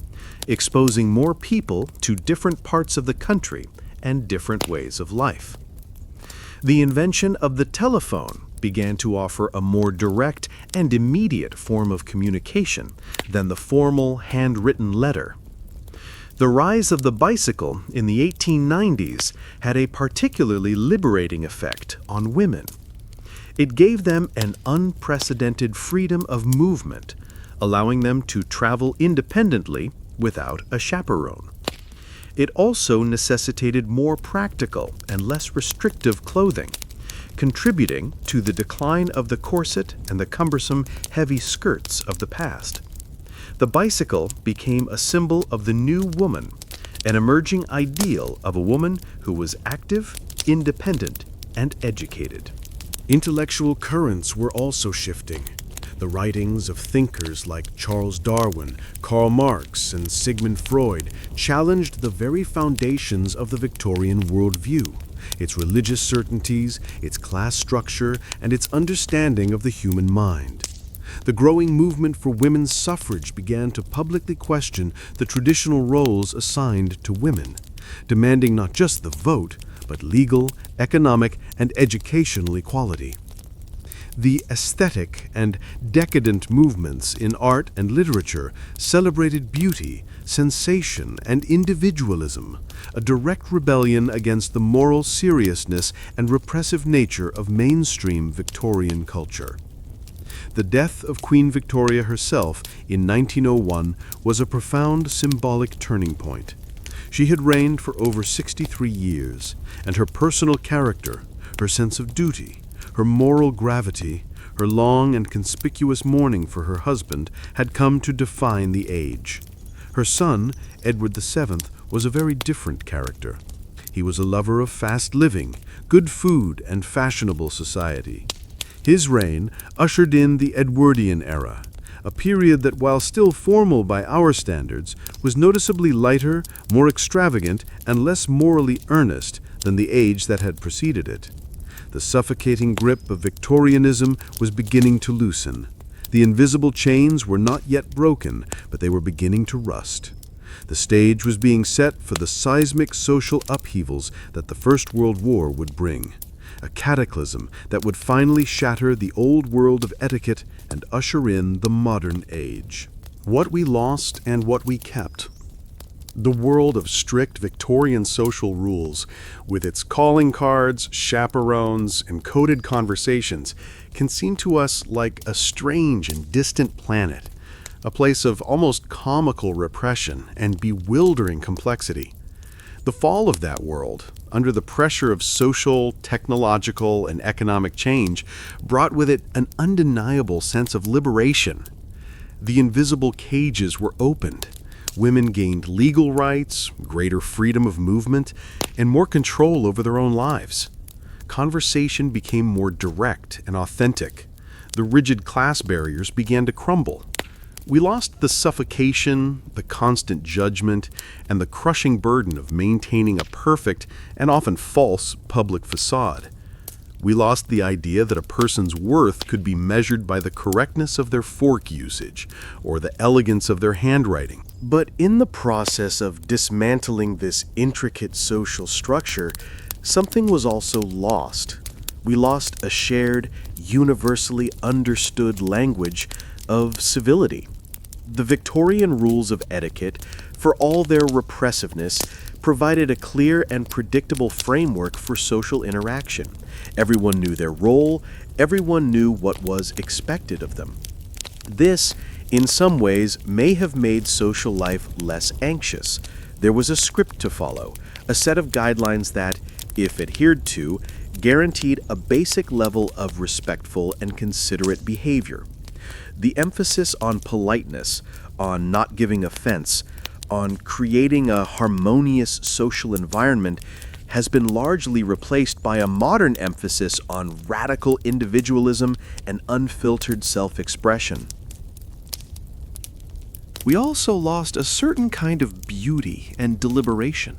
exposing more people to different parts of the country and different ways of life. The invention of the telephone began to offer a more direct and immediate form of communication than the formal handwritten letter. The rise of the bicycle in the 1890s had a particularly liberating effect on women. It gave them an unprecedented freedom of movement, allowing them to travel independently without a chaperone. It also necessitated more practical and less restrictive clothing, contributing to the decline of the corset and the cumbersome, heavy skirts of the past. The bicycle became a symbol of the new woman, an emerging ideal of a woman who was active, independent, and educated. Intellectual currents were also shifting. The writings of thinkers like Charles Darwin, Karl Marx, and Sigmund Freud challenged the very foundations of the Victorian worldview, its religious certainties, its class structure, and its understanding of the human mind. The growing movement for women's suffrage began to publicly question the traditional roles assigned to women, demanding not just the vote, but legal, economic, and educational equality. The aesthetic and decadent movements in art and literature celebrated beauty, sensation, and individualism, a direct rebellion against the moral seriousness and repressive nature of mainstream Victorian culture. The death of Queen Victoria herself in 1901 was a profound symbolic turning point. She had reigned for over 63 years, and her personal character, her sense of duty, her moral gravity, her long and conspicuous mourning for her husband had come to define the age. Her son, Edward VII, was a very different character. He was a lover of fast living, good food, and fashionable society. His reign ushered in the Edwardian era, a period that, while still formal by our standards, was noticeably lighter, more extravagant, and less morally earnest than the age that had preceded it. The suffocating grip of Victorianism was beginning to loosen. The invisible chains were not yet broken, but they were beginning to rust. The stage was being set for the seismic social upheavals that the First World War would bring, a cataclysm that would finally shatter the old world of etiquette and usher in the modern age. What we lost and what we kept. The world of strict Victorian social rules, with its calling cards, chaperones, and coded conversations, can seem to us like a strange and distant planet, a place of almost comical repression and bewildering complexity. The fall of that world, under the pressure of social, technological, and economic change, brought with it an undeniable sense of liberation. The invisible cages were opened. Women gained legal rights, greater freedom of movement, and more control over their own lives. Conversation became more direct and authentic. The rigid class barriers began to crumble. We lost the suffocation, the constant judgment, and the crushing burden of maintaining a perfect and often false public facade. We lost the idea that a person's worth could be measured by the correctness of their fork usage or the elegance of their handwriting. But in the process of dismantling this intricate social structure, something was also lost. We lost a shared, universally understood language of civility. The Victorian rules of etiquette, for all their repressiveness, provided a clear and predictable framework for social interaction. Everyone knew their role, everyone knew what was expected of them. This, in some ways, may have made social life less anxious. There was a script to follow, a set of guidelines that, if adhered to, guaranteed a basic level of respectful and considerate behavior. The emphasis on politeness, on not giving offense, on creating a harmonious social environment has been largely replaced by a modern emphasis on radical individualism and unfiltered self-expression. We also lost a certain kind of beauty and deliberation.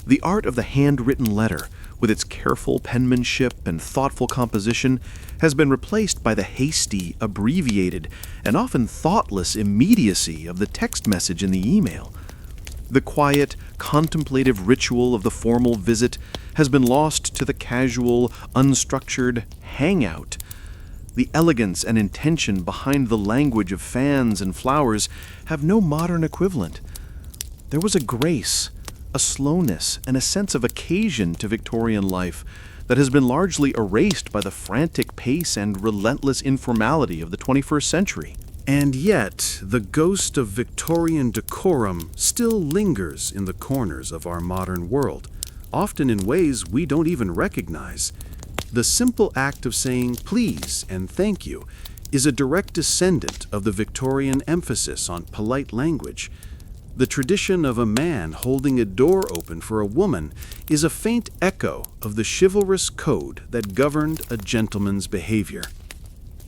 The art of the handwritten letter, with its careful penmanship and thoughtful composition, has been replaced by the hasty, abbreviated, and often thoughtless immediacy of the text message in the email. The quiet, contemplative ritual of the formal visit has been lost to the casual, unstructured hangout. The elegance and intention behind the language of fans and flowers have no modern equivalent. There was a grace, a slowness, and a sense of occasion to Victorian life that has been largely erased by the frantic pace and relentless informality of the 21st century. And yet, the ghost of Victorian decorum still lingers in the corners of our modern world, often in ways we don't even recognize. The simple act of saying please and thank you is a direct descendant of the Victorian emphasis on polite language. The tradition of a man holding a door open for a woman is a faint echo of the chivalrous code that governed a gentleman's behavior.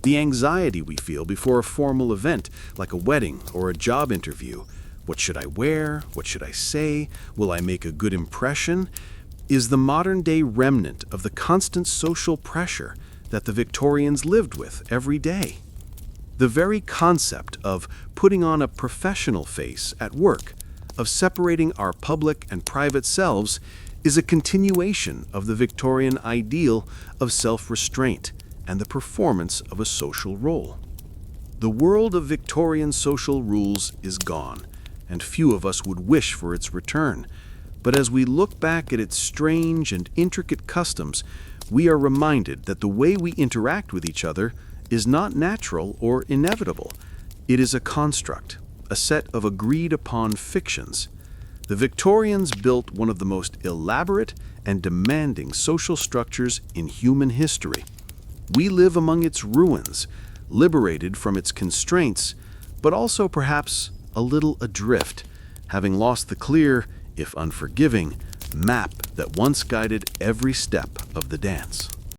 The anxiety we feel before a formal event, like a wedding or a job interview, what should I wear, what should I say, will I make a good impression, is the modern-day remnant of the constant social pressure that the Victorians lived with every day. The very concept of putting on a professional face at work, of separating our public and private selves, is a continuation of the Victorian ideal of self-restraint and the performance of a social role. The world of Victorian social rules is gone, and few of us would wish for its return. But as we look back at its strange and intricate customs, we are reminded that the way we interact with each other is not natural or inevitable. It is a construct, a set of agreed-upon fictions. The Victorians built one of the most elaborate and demanding social structures in human history. We live among its ruins, liberated from its constraints, but also perhaps a little adrift, having lost the clear, if unforgiving, map that once guided every step of the dance.